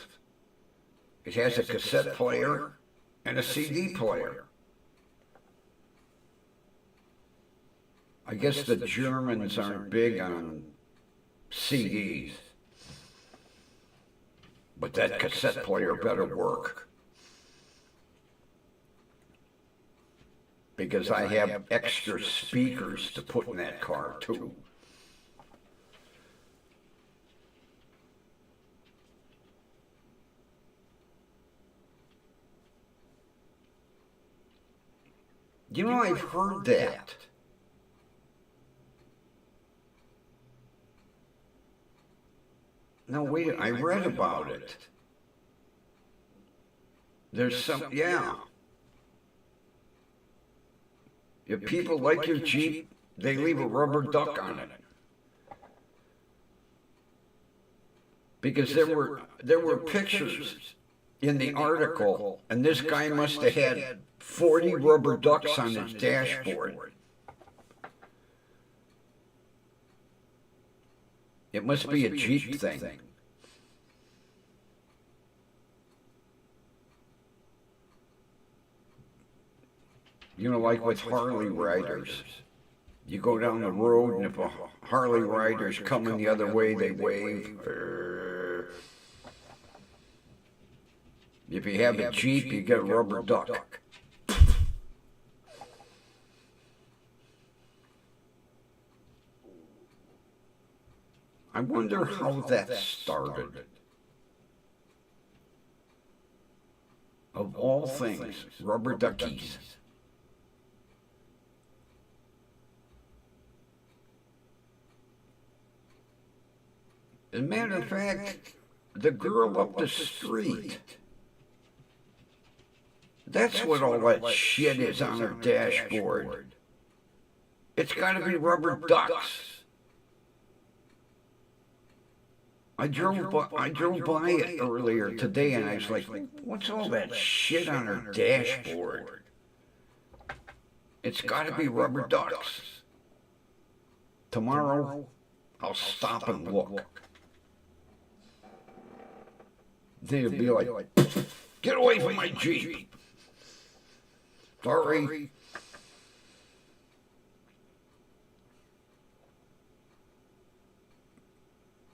It has a cassette player and a CD player. I guess the Germans aren't big on CDs, but that cassette player better work. Because I have extra speakers to put in that car too. You know, I've heard that. No, wait, I read about it. There's some, yeah. If people like your Jeep, they leave a rubber duck on it. Because there were pictures in the article, and this guy must have had 40 rubber ducks on his dashboard. It must be a Jeep thing. You know, like with Harley riders. You go down the road, and if a Harley rider's coming the other way, they wave. If you have a Jeep, you get a rubber duck. I wonder how that started. Of all things, rubber duckies. As a matter of fact, the girl up the street, that's what all that shit is on her dashboard. It's got to be rubber ducks. I drove by it earlier today, and I was like, what's all that shit on her dashboard? It's got to be rubber ducks. Tomorrow, I'll stop and look. They'll be like, get away from my Jeep. Sorry.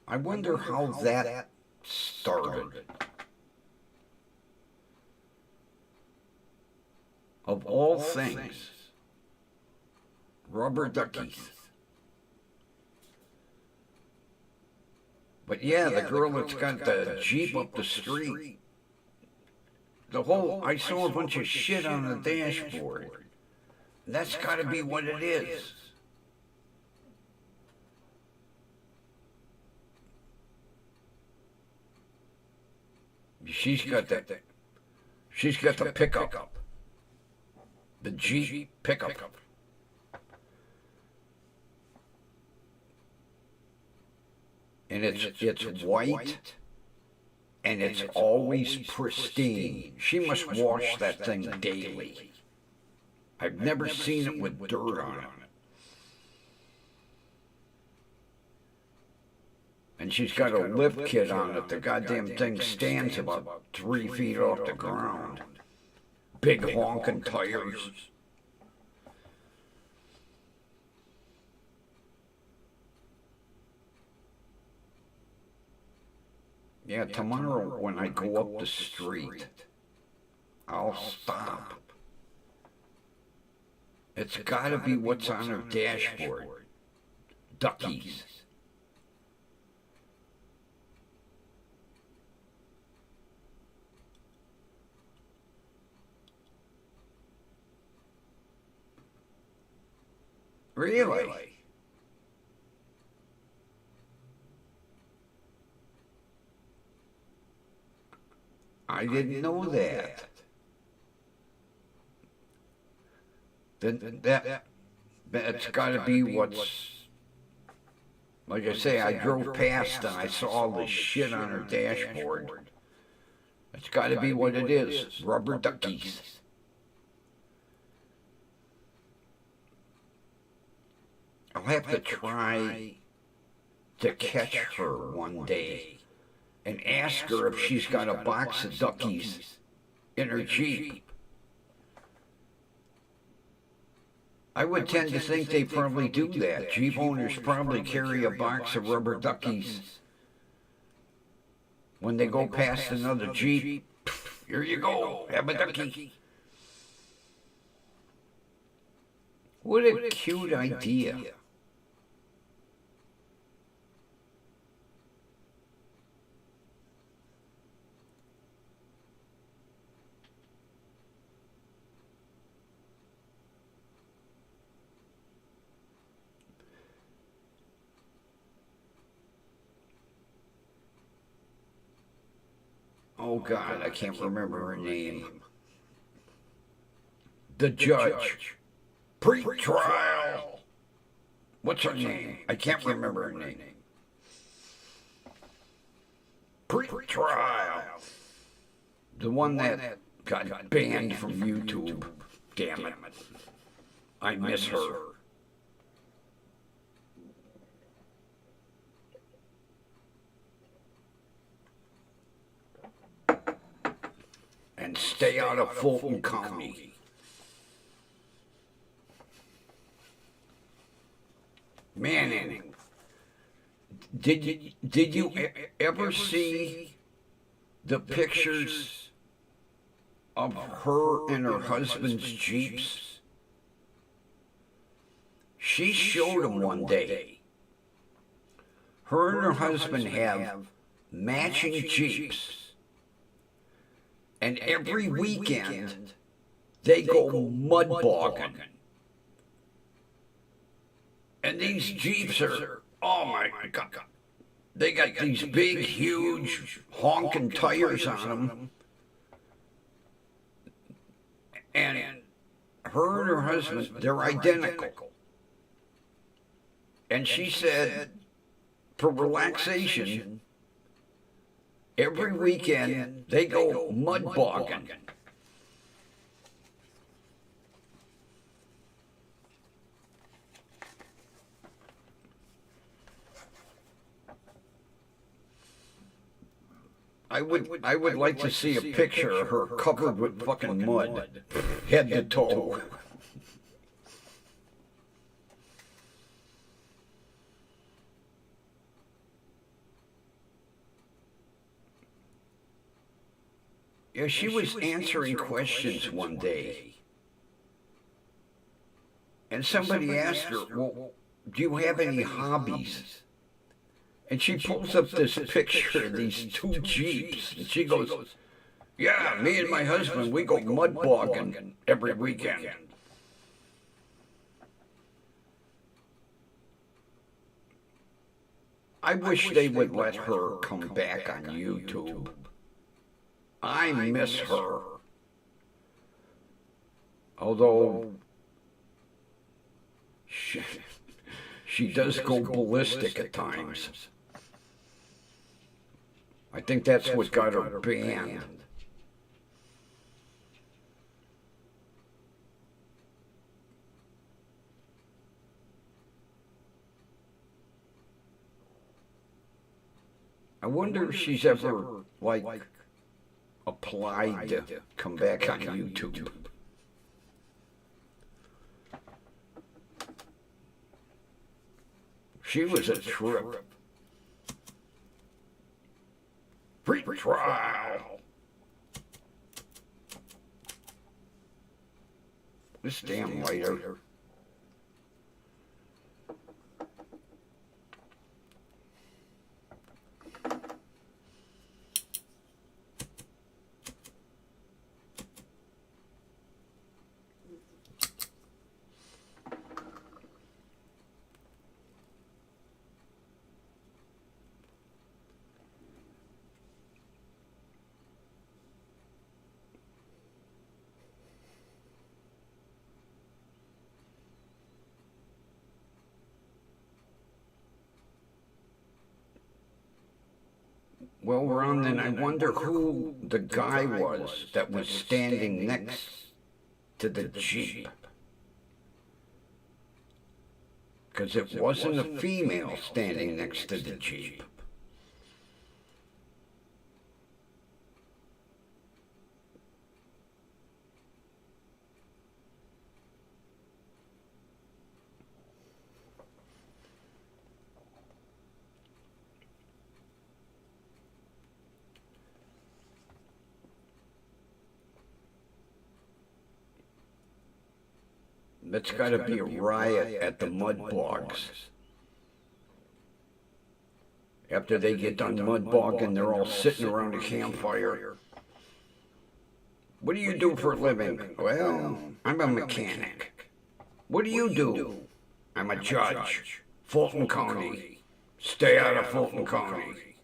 I wonder how that started. Of all things, rubber duckies. But yeah, the girl that's got the Jeep up the street, I saw a bunch of shit on the dashboard. That's got to be what it is. She's got the pickup. The Jeep pickup. And it's white, and it's always pristine. She must wash that thing daily. I've never seen it with dirt on it. And she's got a lift kit on it. The goddamn thing stands about 3 feet off the ground. Big honking tires. Yeah, tomorrow when I go up the street, I'll stop. It's got to be what's on her dashboard. Duckies. Really? I didn't know that. Then that's got to be what's. Like I say, I drove past and I saw all this shit on her dashboard. That's got to be what it is. Rubber duckies. I'll have to try to catch her one day and ask her if she's got a box of duckies in her Jeep. I would tend to think they probably do that. Jeep owners probably carry a box of rubber duckies. When they go past another Jeep, here you go, have a ducky. What a cute idea. Oh God, I can't remember her name. The judge. Pre-trial. What's her name? I can't remember her name. Pre-trial. The one that got banned from YouTube. Damn it. I miss her. And stay out of Fulton County. Manning. Did you ever see the pictures of her and her husband's Jeeps? She showed them one day. Her and her husband have matching Jeeps. And every weekend, they go mud bogging. And these Jeeps are, oh my God. They got these big, huge, honking tires on them. And her and her husband, they're identical. And she said, for relaxation, every weekend they go mud bogging. I would like to see a picture of her covered with fucking mud, head to toe. Yeah, she was answering questions one day. And somebody asked her, well, do you have any hobbies? And she pulls up this picture of these two Jeeps. And she goes, yeah, me and my husband, we go mud bogging every weekend. I wish they would let her come back on YouTube. I miss her. Although she does go ballistic at times. I think that's what got her banned. I wonder if she's ever, like, applied to come back on YouTube. She was a trip. Free trial. This damn lighter. Well, Ron, then I wonder who the guy was that was standing next to the Jeep. Because it wasn't a female standing next to the Jeep. That's got to be a riot at the mud bogs. After they get done mud bogging, they're all sitting around a campfire. What do you do for a living? Well, I'm a mechanic. What do you do? I'm a judge. Fulton County. Stay out of Fulton County.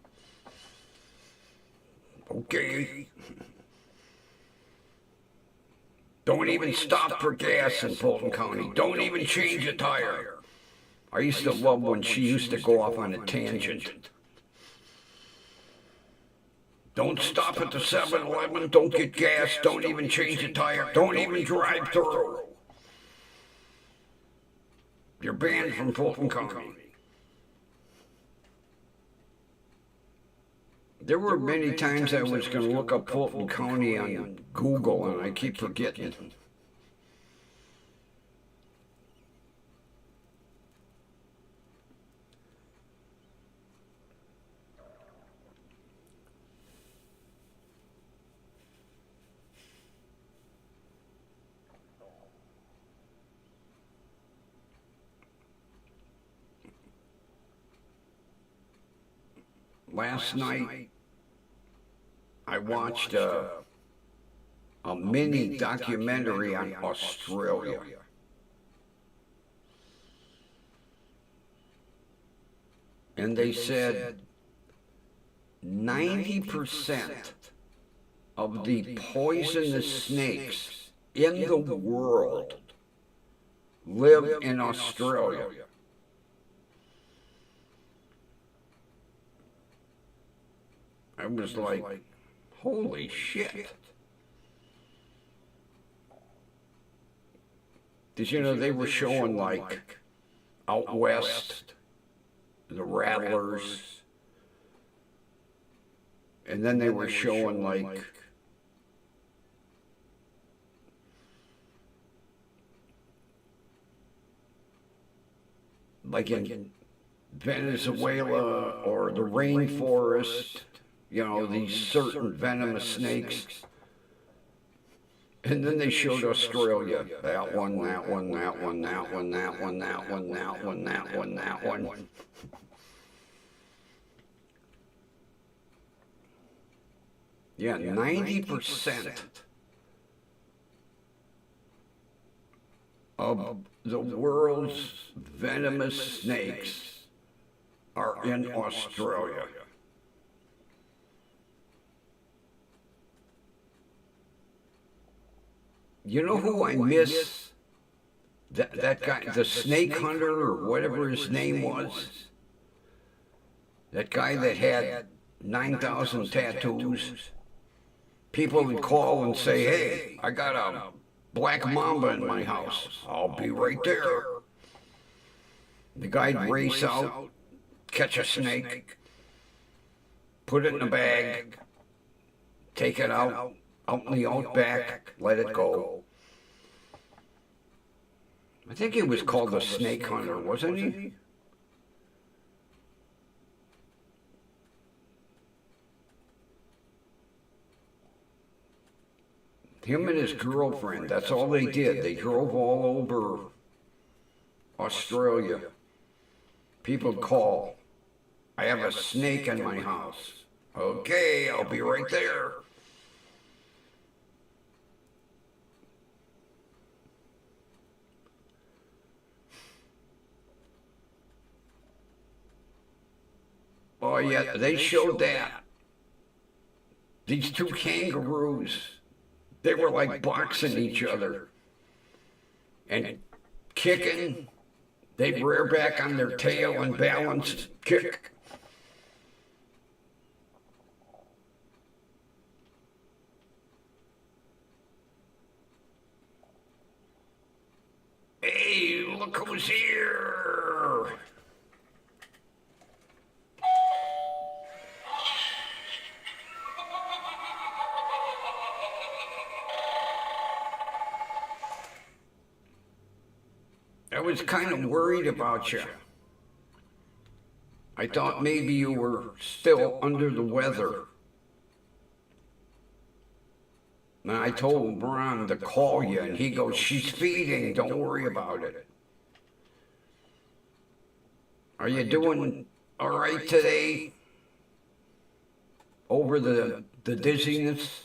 Okay. Don't even stop for gas in Fulton County. Don't even change a tire. I used to love when she used to go off on a tangent. Don't stop at the 7-Eleven. Don't get gas. Don't even change a tire. Don't even drive through. You're banned from Fulton County. There were many times I was going to look up Fulton County on Google, and I keep forgetting. last night I watched a mini documentary on Australia. And they said 90% of the poisonous snakes in the world live in Australia. I was like, holy shit. Did you know they were showing like out west, the rattlers, and then they were showing like in Venezuela or the rainforest, you know, these certain venomous snakes. And then they showed Australia. That one, that one, that one, that one, that one, that one, that one, that one, that one. Yeah, 90% of the world's venomous snakes are in Australia. You know who I miss? That guy, the snake hunter or whatever his name was. That guy that had 9,000 tattoos. People would call and say, hey, I got a black mamba in my house. I'll be right there. The guy'd race out, catch a snake, put it in a bag, take it out in the outback, let it go. I think he was called the snake hunter, wasn't he? Him and his girlfriend, that's all they did. They drove all over Australia. People call, I have a snake in my house. Okay, I'll be right there. Oh yeah, they showed that. These two kangaroos, they were like boxing each other and kicking. They'd rear back on their tail and balance, kick. Hey, look who's here! I was kind of worried about you. I thought maybe you were still under the weather. And I told Ron to call you, and he goes, she's feeding, don't worry about it. Are you doing all right today? Over the dizziness?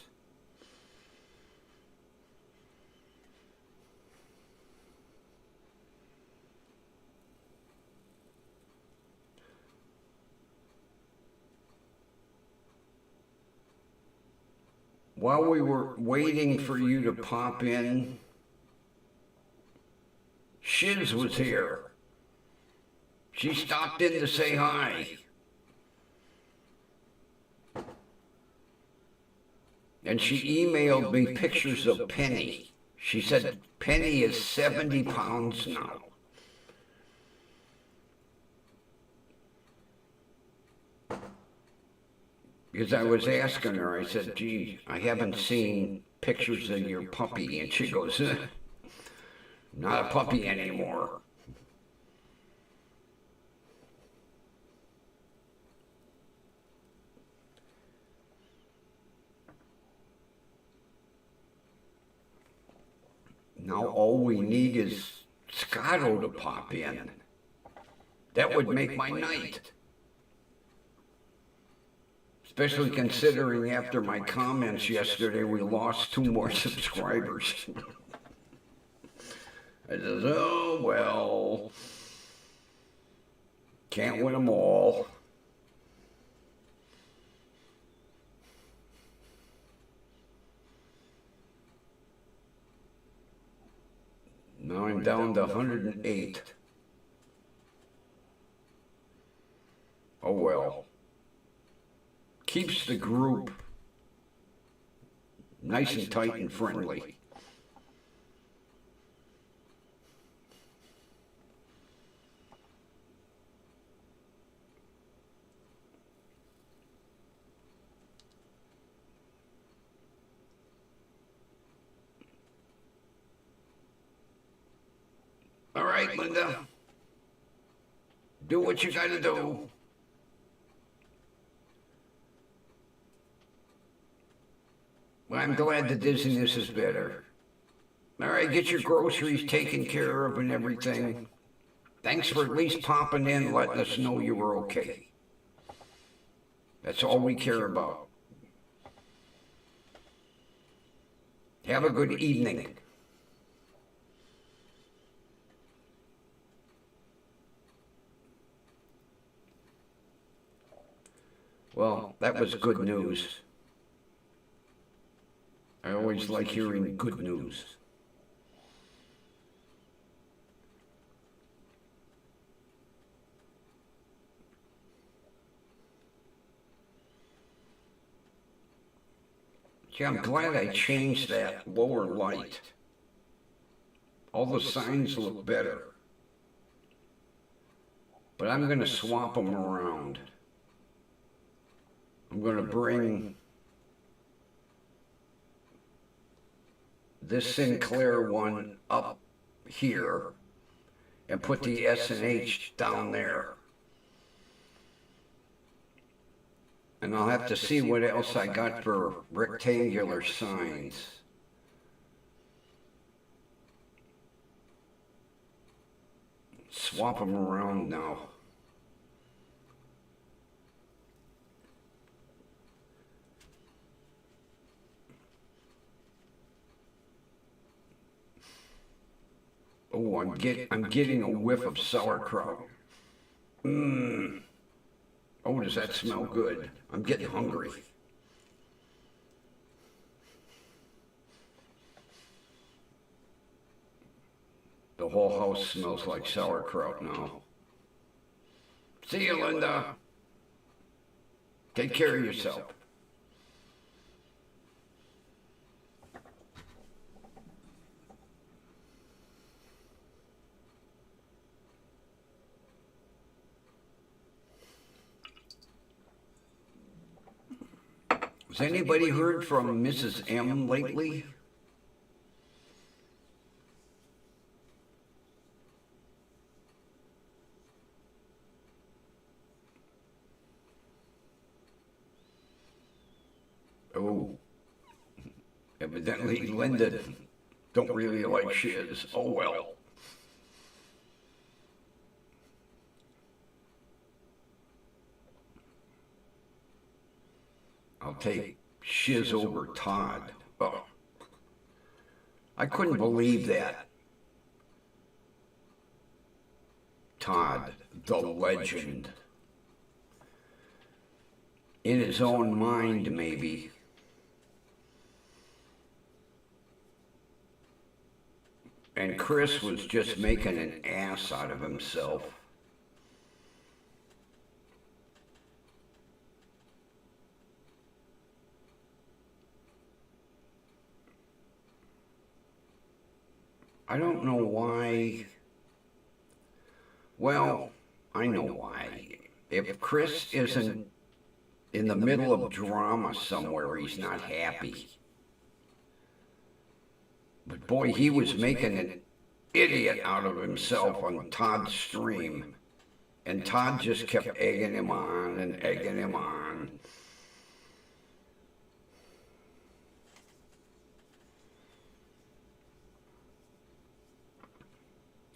While we were waiting for you to pop in, Shiz was here. She stopped in to say hi. And she emailed me pictures of Penny. She said Penny is 70 pounds now. Because I was asking her, I said, gee, I haven't seen pictures of your puppy. And she goes, not a puppy anymore. Now all we need is Scotto to pop in. That would make my night. Especially considering after my comments yesterday, we lost 2 more subscribers. I says, oh, well, can't win them all. Now I'm down to 108. Oh, well. Keeps the group nice and tight and friendly. All right, Linda. Do what you gotta do. Well, I'm glad the dizziness is better. All right, get your groceries taken care of and everything. Thanks for at least popping in, letting us know you were okay. That's all we care about. Have a good evening. Well, that was good news. I always like hearing good news. Yeah, I'm glad I changed that lower light. All the signs look better. But I'm going to swap them around. I'm going to bring this Sinclair one up here and put the S and H down there. And I'll have to see what else I got for rectangular signs. Swap them around now. Oh, I'm getting a whiff of sauerkraut. Mmm. Oh, does that smell good? I'm getting hungry. The whole house smells like sauerkraut now. See you, Linda. Take care of yourself. Has anybody heard from Mrs. M lately? Oh, evidently Linda don't really like shiz. Oh well. I'll take shiz over Todd. Oh, I couldn't believe that. Todd, the legend. In his own mind, maybe. And Chris was just making an ass out of himself. I don't know why. Well, I know why. If Chris isn't in the middle of drama somewhere, he's not happy. But boy, he was making an idiot out of himself on Todd's stream. And Todd just kept egging him on and egging him on.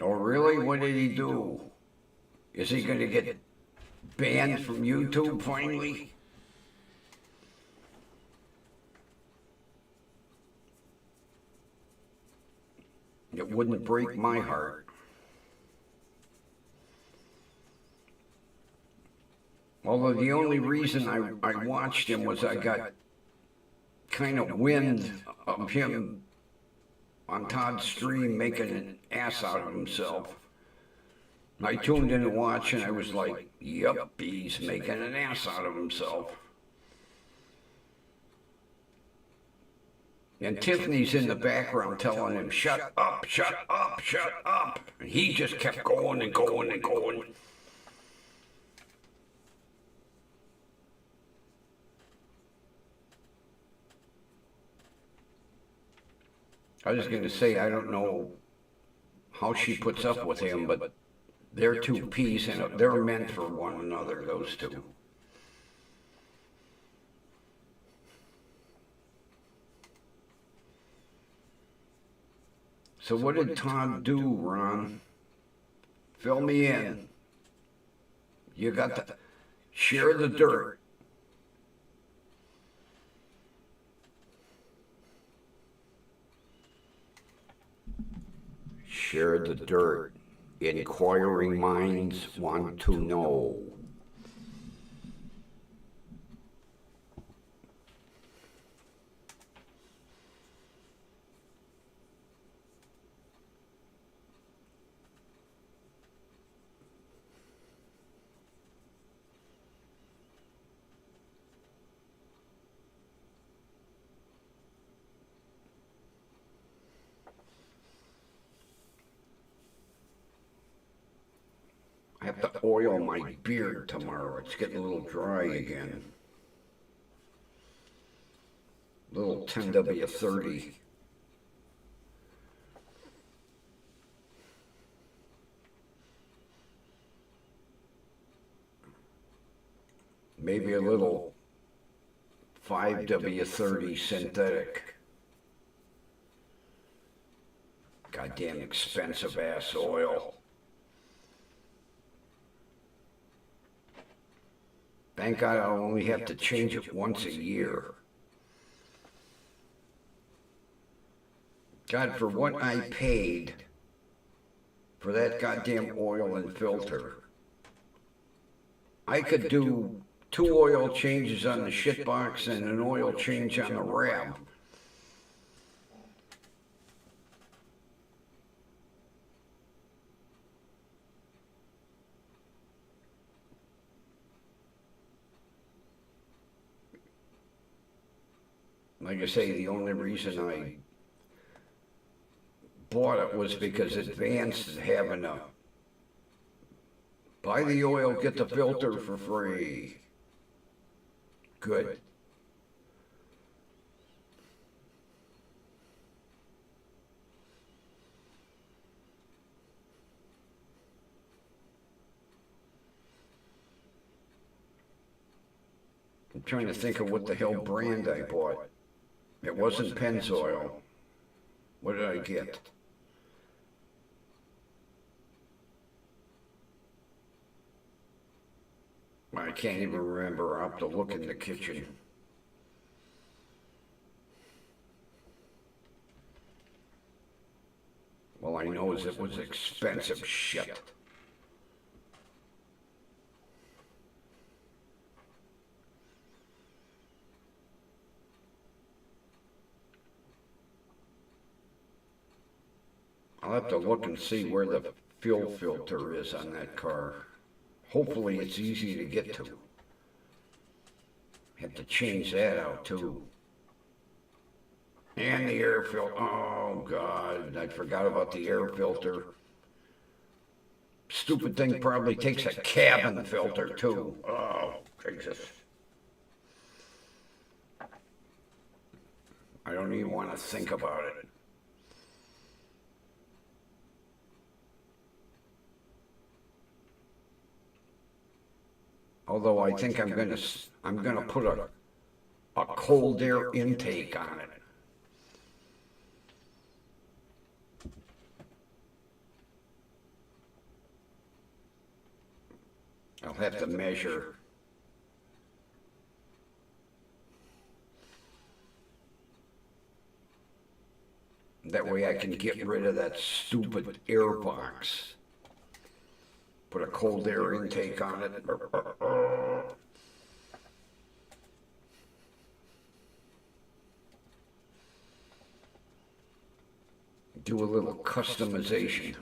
Oh, really? What did he do? Is he going to get banned from YouTube finally? It wouldn't break my heart. Although the only reason I watched him was I got kind of wind of him on Todd's stream making an ass out of himself. I tuned in to watch and I was like, yep, he's making an ass out of himself. And Tiffany's in the background telling him, shut up, shut up, shut up. And he just kept going and going and going. I was going to say, I don't know how she puts up with him, but they're two peas and they're meant for one another, those two. So what did Todd do, Ron? Fill me in. You got to share the dirt. Share the dirt. Inquiring minds want to know. I have to oil my beard tomorrow. It's getting a little dry again. Little 10W30. Maybe a little 5W30 synthetic. Goddamn expensive ass oil. Thank God I'll only have to change it once a year. God, for what I paid for that goddamn oil and filter, I could do 2 oil changes on the shitbox and an oil change on the Rab. Like I say, the only reason I bought it was because Advanced is having a buy the oil, get the filter for free. Good. I'm trying to think of what the hell brand I bought. It wasn't Pennzoil. What did I get? I can't even remember. I'll have to look in the kitchen. All I know is it was expensive shit. I'll have to look and see where the fuel filter is on that car. Hopefully it's easy to get to. Have to change that out too. And the air filter. Oh God, I forgot about the air filter. Stupid thing probably takes a cabin filter too. Oh, Jesus. I don't even want to think about it. Although I think I'm gonna put a cold air intake on it. I'll have to measure. That way I can get rid of that stupid air box. Put a cold air intake on it. Do a little customization.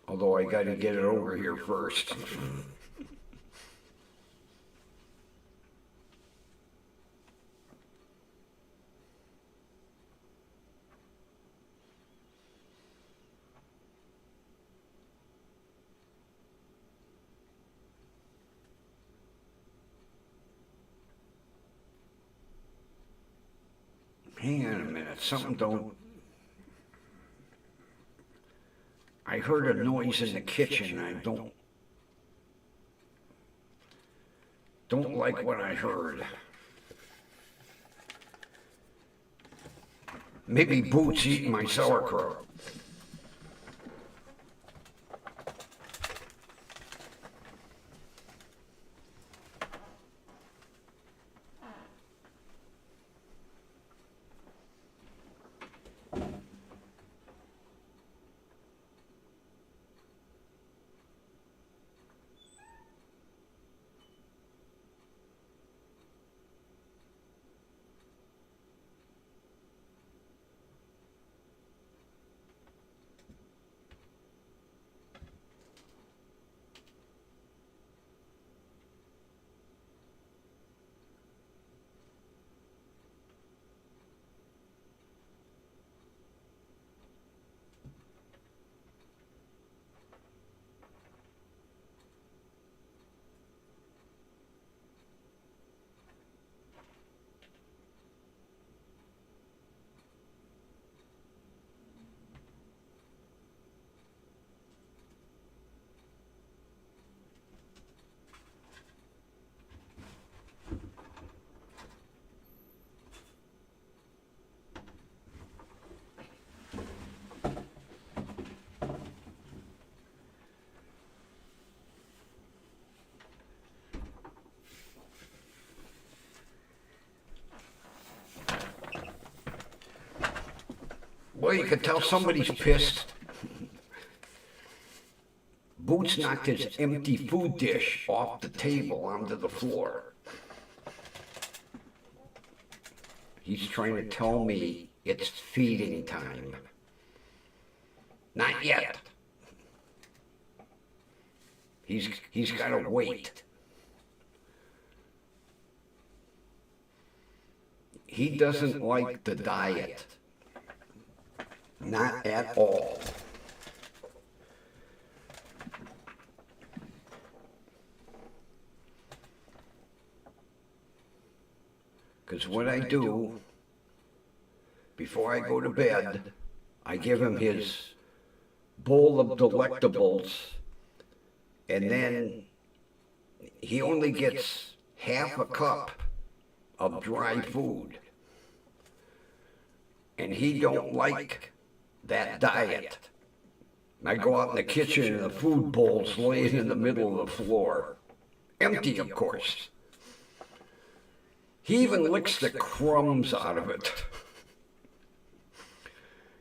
Although I got to get it over here first. Hang on a minute, something don't... I heard a noise in the kitchen. I don't like what I heard. Maybe Boots eating my sauerkraut. Well, you could tell somebody's pissed. Boots knocked his empty food dish off the table onto the floor. He's trying to tell me it's feeding time. Not yet. He's got to wait. He doesn't like the diet. Not at all. Because what I do, before I go to bed, I give him his bowl of delectables, and then he only gets half a cup of dry food. And he don't like that diet. I go out in the kitchen and the food bowl's laying in the middle of the floor. Empty, of course. He even licks the crumbs out of it.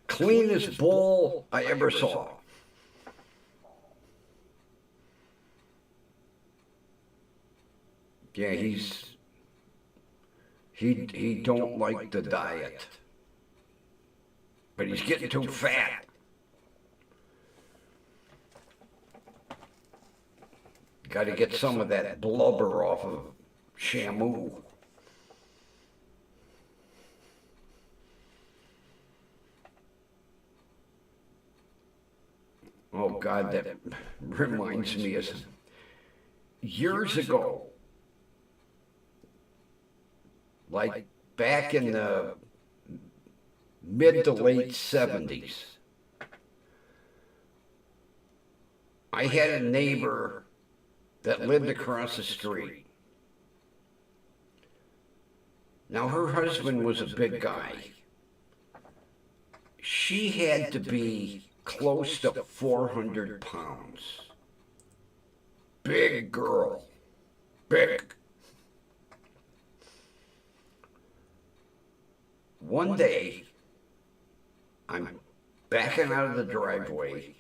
Cleanest bowl I ever saw. Yeah, he don't like the diet. But he's getting too fat. Got to get some of that blubber off of Shamu. Oh God, that reminds me of years ago, like back in the mid to late 70s, I had a neighbor that lived across the street. Now her husband was a big guy. She had to be close to 400 pounds. Big girl. Big. one day, I'm backing out of the driveway,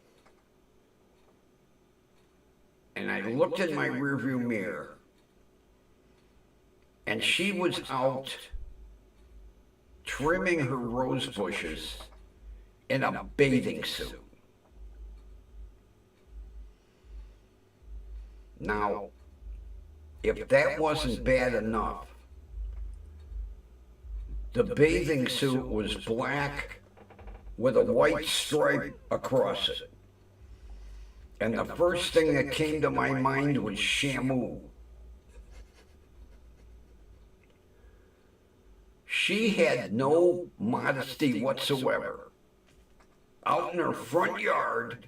and I looked in my rearview mirror, and she was out trimming her rose bushes in a bathing suit. Now, if that wasn't bad enough, the bathing suit was black with a white stripe across it. And the first thing that came to my mind was Shamu. She had no modesty whatsoever. Out in her front yard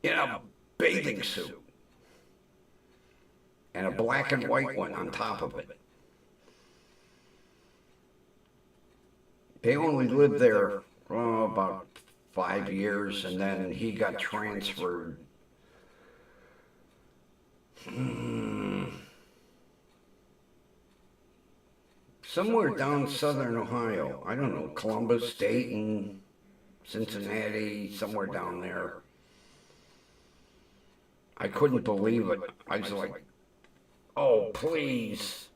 in a bathing suit. And a black and white one on top of it. They only lived there about 5 years, and then he got transferred. Somewhere down southern Ohio. I don't know, Columbus, Dayton, Cincinnati, somewhere down there. I couldn't believe it. I was like, oh, please,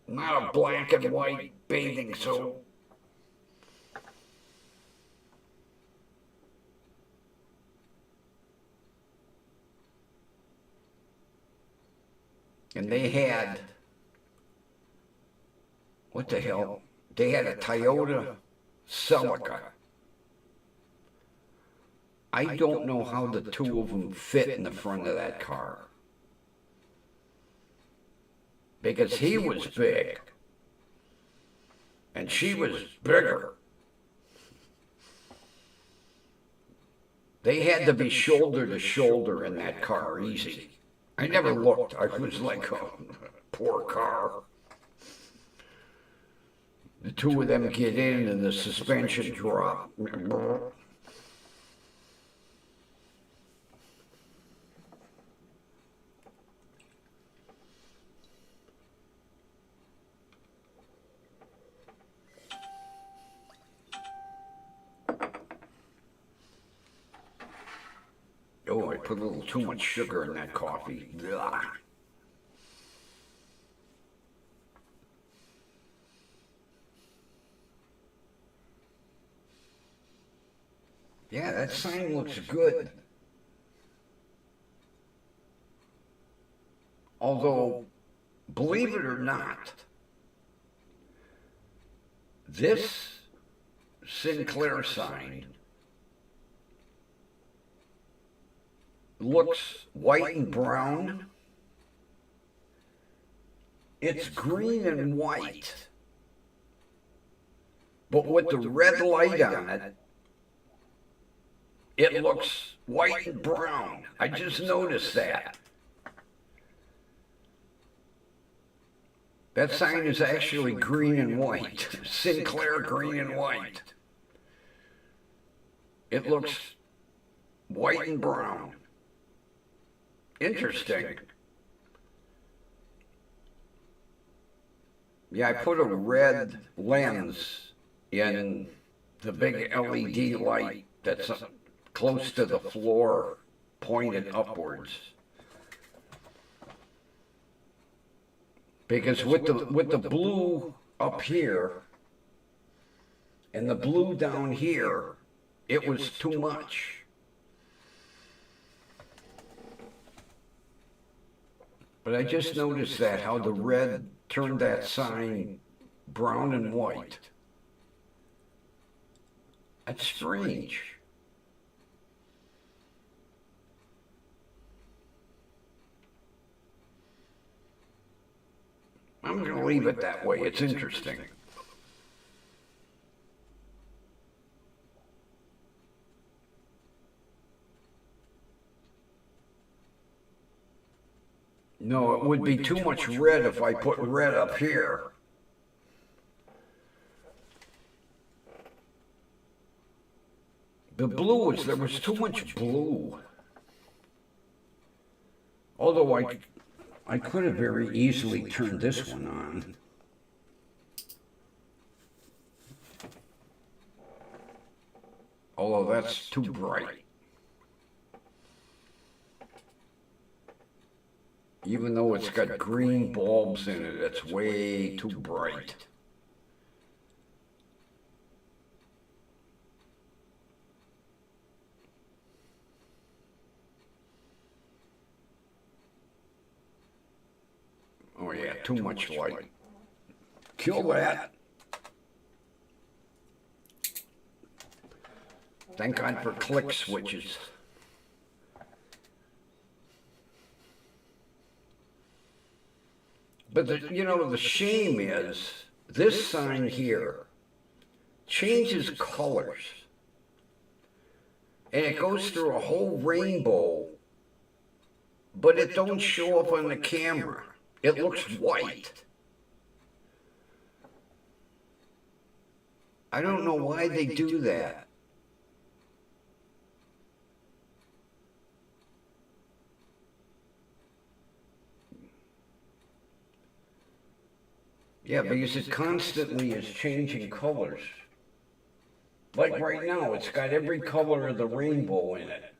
not a black and white bathing suit. And they had, what the hell? They had a Toyota Celica. I don't know how the two of them fit in the front of that car. Because he was big. And she was bigger. They had to be shoulder to shoulder in that car, easy. I never looked. I was like, oh, poor car. The two of them get in and the suspension drop. Oh, I put a little too much sugar in that coffee. Blah. Yeah, that sign looks good. Although, believe it or not, this Sinclair sign looks white and brown. It's green and white. But with the red light on it, it looks white and brown. I just noticed that. That sign is actually green and white. Sinclair green and white. It looks white and brown. Interesting. Yeah, I put a red lens in the big LED light that's close to the floor, pointed upwards. Because with the blue up here and the blue down here, it was too much. But I just noticed that, how the red turned that sign brown and white. That's strange. I'm going to leave it that way. It's interesting. No, it would be too much red if I put red up here. The blue was, there was too much blue. Although I could have very easily turned this one on. although that's too bright. Even though it's got green bulbs in it, it's way too bright. Oh yeah, too much light. Kill that. Thank God for click switches. But the shame is this sign here changes colors. And it goes through a whole rainbow, but it don't show up on the camera. It looks white. I don't know why they do that. Yeah, because it constantly is changing colors. Like right now, it's got every color of the rainbow in it.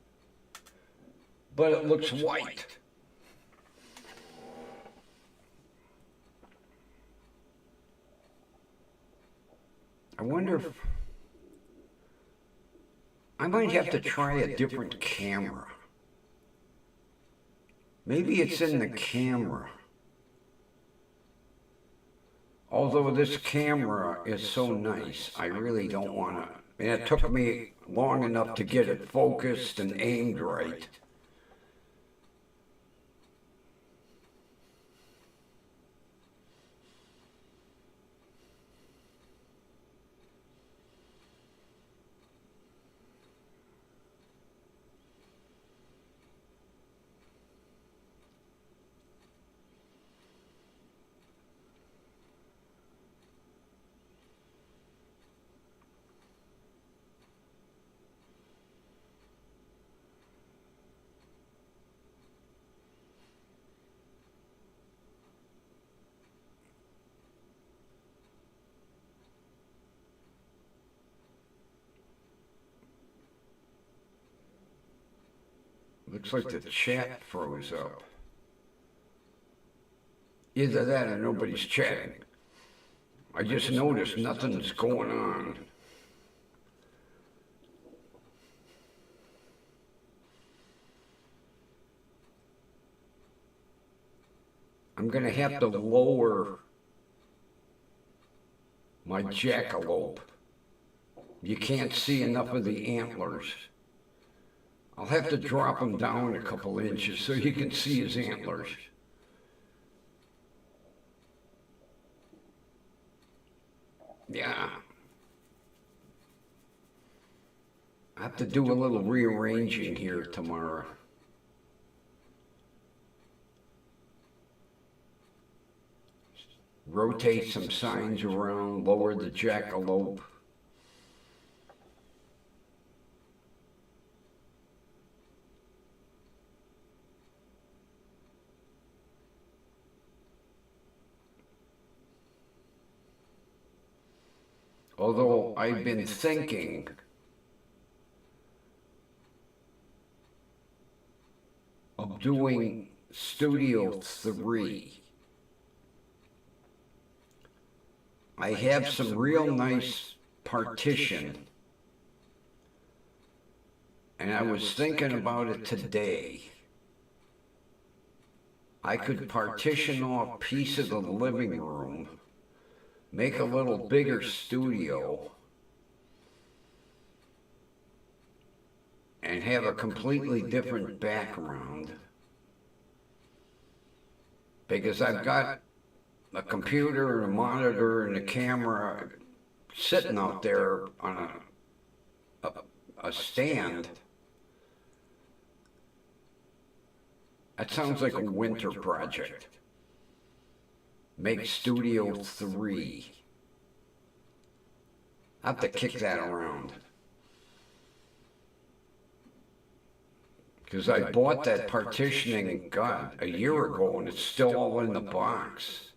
But it looks white. I wonder if I might have to try a different camera. Maybe it's in the camera. Although this camera is so nice, I really don't want to. And it took me long enough to get it focused and aimed right. Looks like the chat froze up. Either that or nobody's chatting. I just noticed nothing's going on. I'm going to have to lower my jackalope. You can't see enough of the antlers. I'll have to drop him down a couple inches so you can see his antlers. Yeah. I have to do a little rearranging here tomorrow. Rotate some signs around, lower the jackalope. Although I've been thinking of doing Studio 3. I have some real nice partition, and I was thinking about it today. I could partition off a piece of the living room, make a little bigger studio, and have a completely different background. Because I've got a computer and a monitor and a camera sitting out there on a stand. That sounds like a winter project. Make Studio 3. I have to kick that around. Because I bought that partitioning, God, a year ago, and it's still all in the box.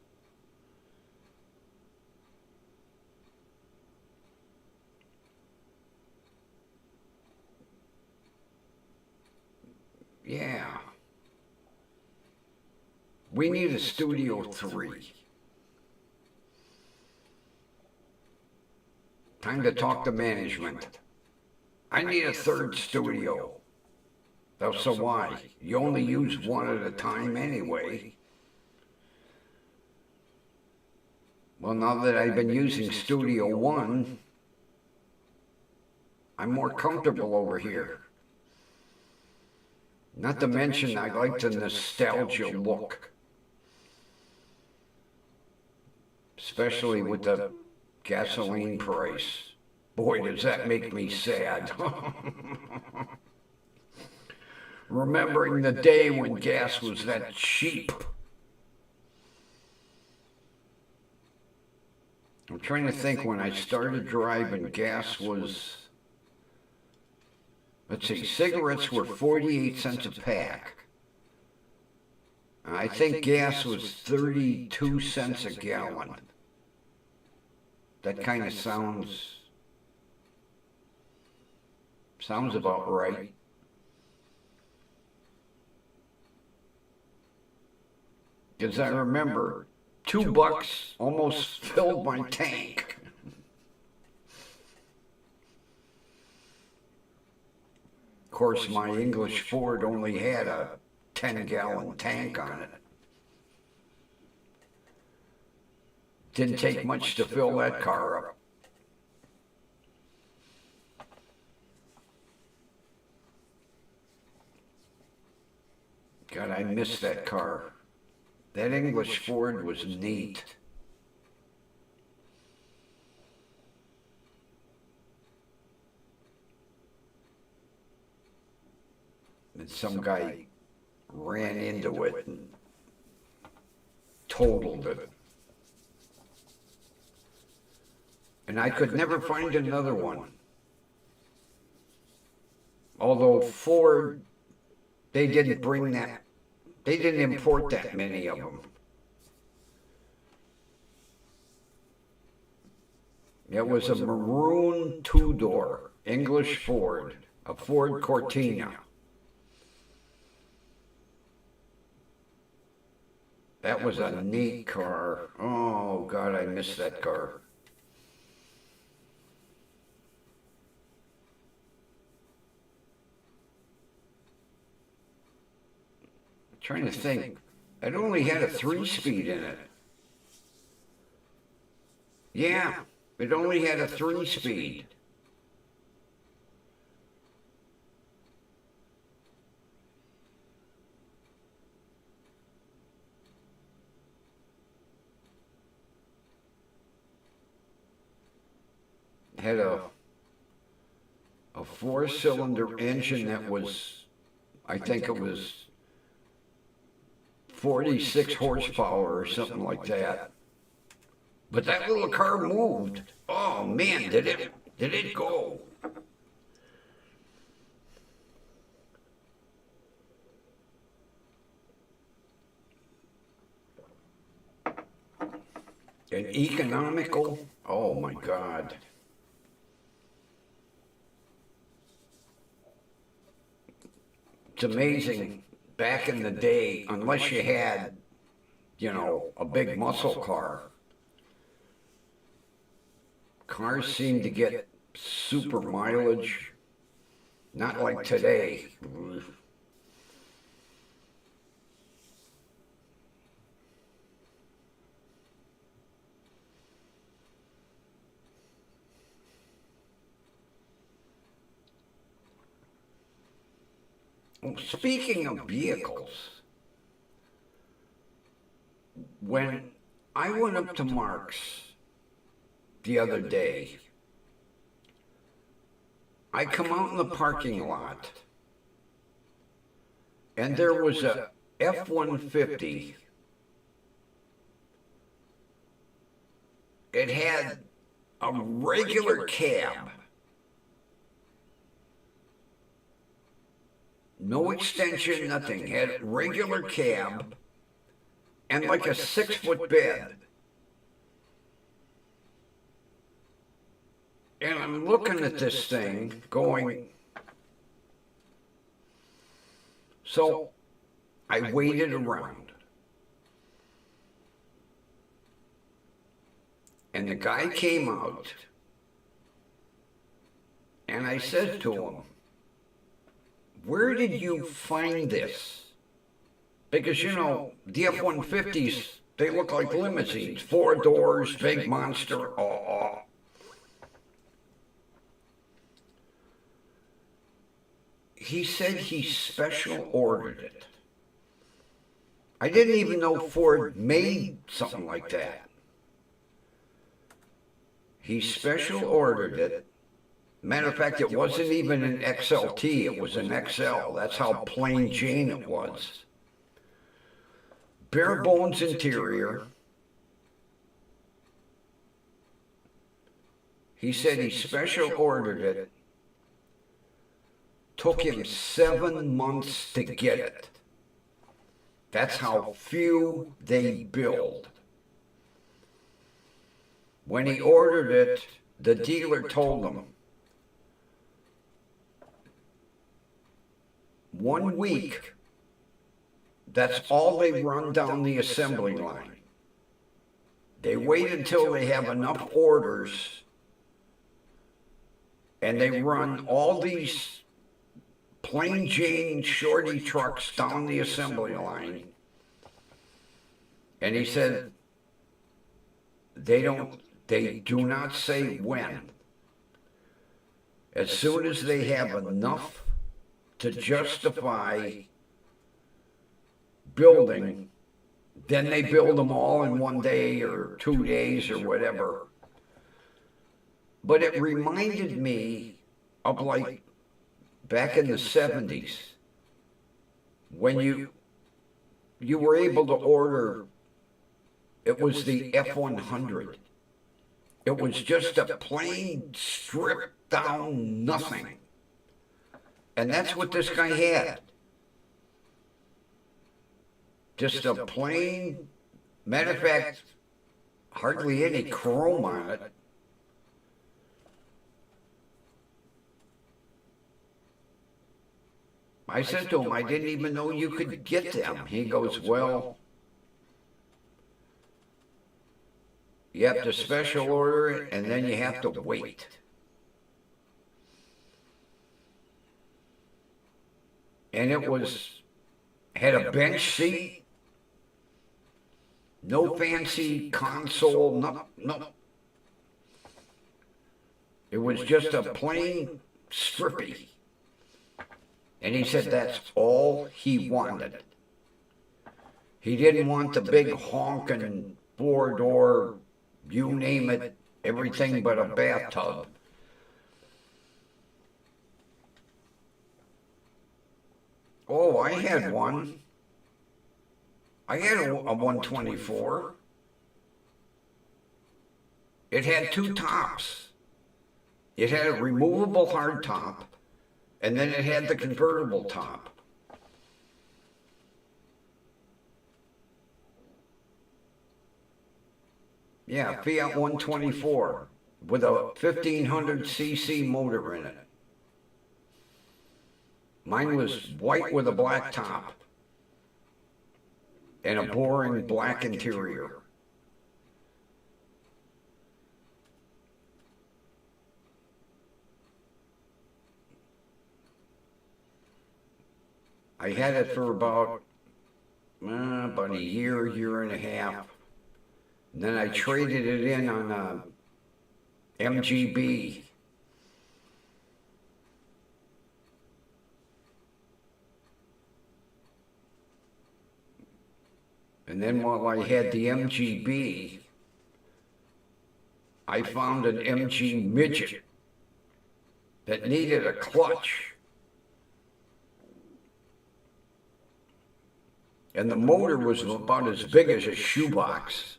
Yeah. We need a Studio 3. Time to talk to management. I need a third studio. So why? You only use one at a time anyway. Well, now that I've been using Studio 1, I'm more comfortable over here. Not to mention, I like the nostalgia look. Especially with the gasoline price. Boy, does that make me sad. Remembering the day when gas was that cheap. I'm trying to think when I started driving, gas was, let's see, cigarettes were 48 cents a pack. I think gas was 32 cents a gallon. That kind of sounds about right. Because I remember $2 almost filled my tank. Of course, my English Ford only had a 10-gallon tank on it. Didn't take much to fill that car up. God, I miss that car. That English Ford was neat. And some guy ran into it and totaled it. And I could never find another one. Although Ford, they didn't bring that. They didn't import that many of them. It was a maroon two-door English Ford, a Ford Cortina. That was a neat car. Oh, God, I miss that car. Trying to think. It only had a 3-speed in it. Yeah, it only had a 3-speed. Had a 4-cylinder engine that was, I think it was 46 horsepower or something like that. But that little car moved. Oh man, did it go? And economical? Oh my God. It's amazing. Back in the day, unless you had, a big muscle car, cars seemed to get super mileage. Not like today. Speaking of vehicles, when I went up to Mark's the other day, I come out in the parking lot, and there was a F-150. It had a regular cab. No extension, nothing. Had regular cab and like a 6-foot bed. And I'm looking at this thing going, So I waited around. And the guy came out, and I said to him, "Where did you find this?" Because, you know, the F-150s, they look like limousines. 4 doors, big monster. Oh. He said he special ordered it. I didn't even know Ford made something like that. He special ordered it. Matter of fact, it wasn't even an XLT, it was an XL. That's how plain Jane it was. Bare bones interior. He said he special ordered it. Took him 7 months to get it. That's how few they build. When he ordered it, the dealer told him, 1 week, that's all they run down the assembly line. They wait until they have enough orders, and they run all these plain Jane shorty trucks down the assembly line. And he said, they do not say when. As soon as they have enough to justify building, then they build them all in 1 day or 2 days or whatever. But it reminded me of, like, back in the 70s, when you were able to order, it was the F-100. It was just a plain stripped down nothing. And that's what this guy had. Just a plain, matter of fact, hardly any chrome on it. I said to him, I didn't even know you could get them. He goes, well, you have to special order it, and then you have to wait. And it had a bench seat, no fancy console, no. It was just a plain strippy. And he said that's all he wanted. He didn't want the big honking 4-door, you name it, everything but a bathtub. Oh, I had one. I had a 124. It had 2 tops. It had a removable hard top, and then it had the convertible top. Yeah, Fiat 124 with a 1500cc motor in it. Mine was white with a black top and a boring black interior. I had it for about a year and a half. And then I traded it in on a MGB. And then while I had the MGB, I found an MG midget that needed a clutch. And the motor was about as big as a shoebox.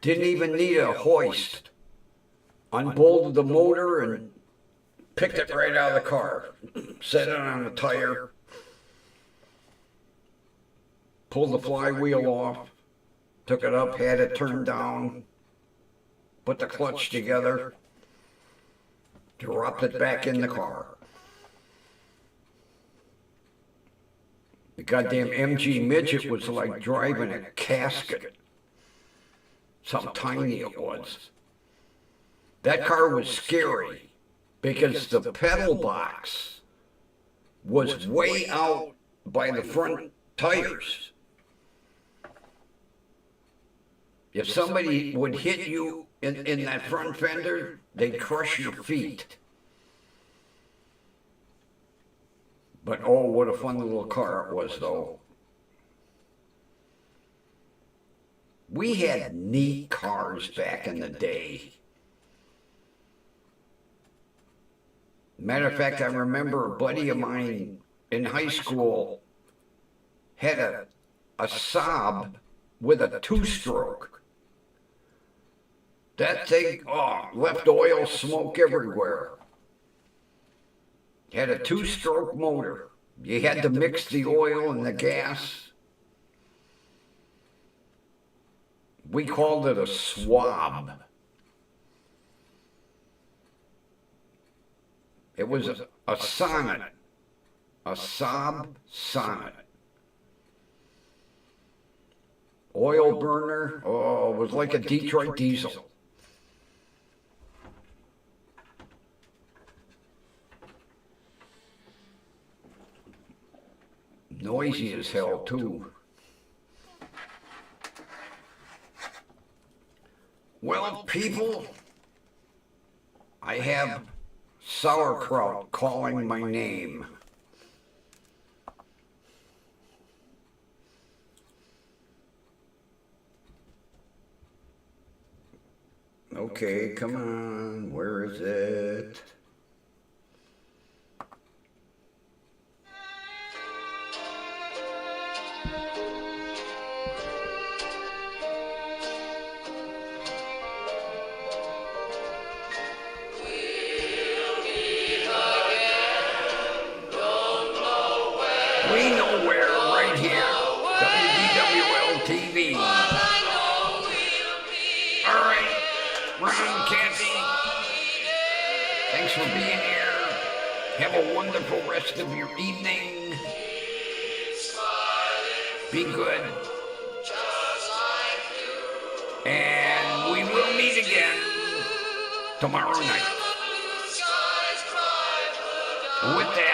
Didn't even need a hoist. Unbolted the motor and picked it right out of the car. Set it on the tire. Pulled the flywheel off. Took it up, had it turned down. Put the clutch together. Dropped it back in the car. The goddamn MG Midget was like driving a casket. How tiny it was. That car was scary because the pedal box was way out by the front tires. If somebody would hit you in that front fender, they'd crush your feet. But oh, what a fun little car it was, though. We had neat cars back in the day. Matter of fact, I remember a buddy of mine in high school had a Saab with a two-stroke. That thing, left oil smoke everywhere. Had a two-stroke motor. You had to mix the oil and the gas. We called it a swab. It was a Sonnet. A Saab Sonnet. Oil burner. Oh, it was like a Detroit diesel. Noisy as hell, too. Well, people, I have sauerkraut calling my name. Okay, come on, where is it? We know where, right here, WDWL TV. All right, Ron, Kathy, thanks for being here. Have a wonderful rest of your evening. Be good. And we will meet again tomorrow night. With that,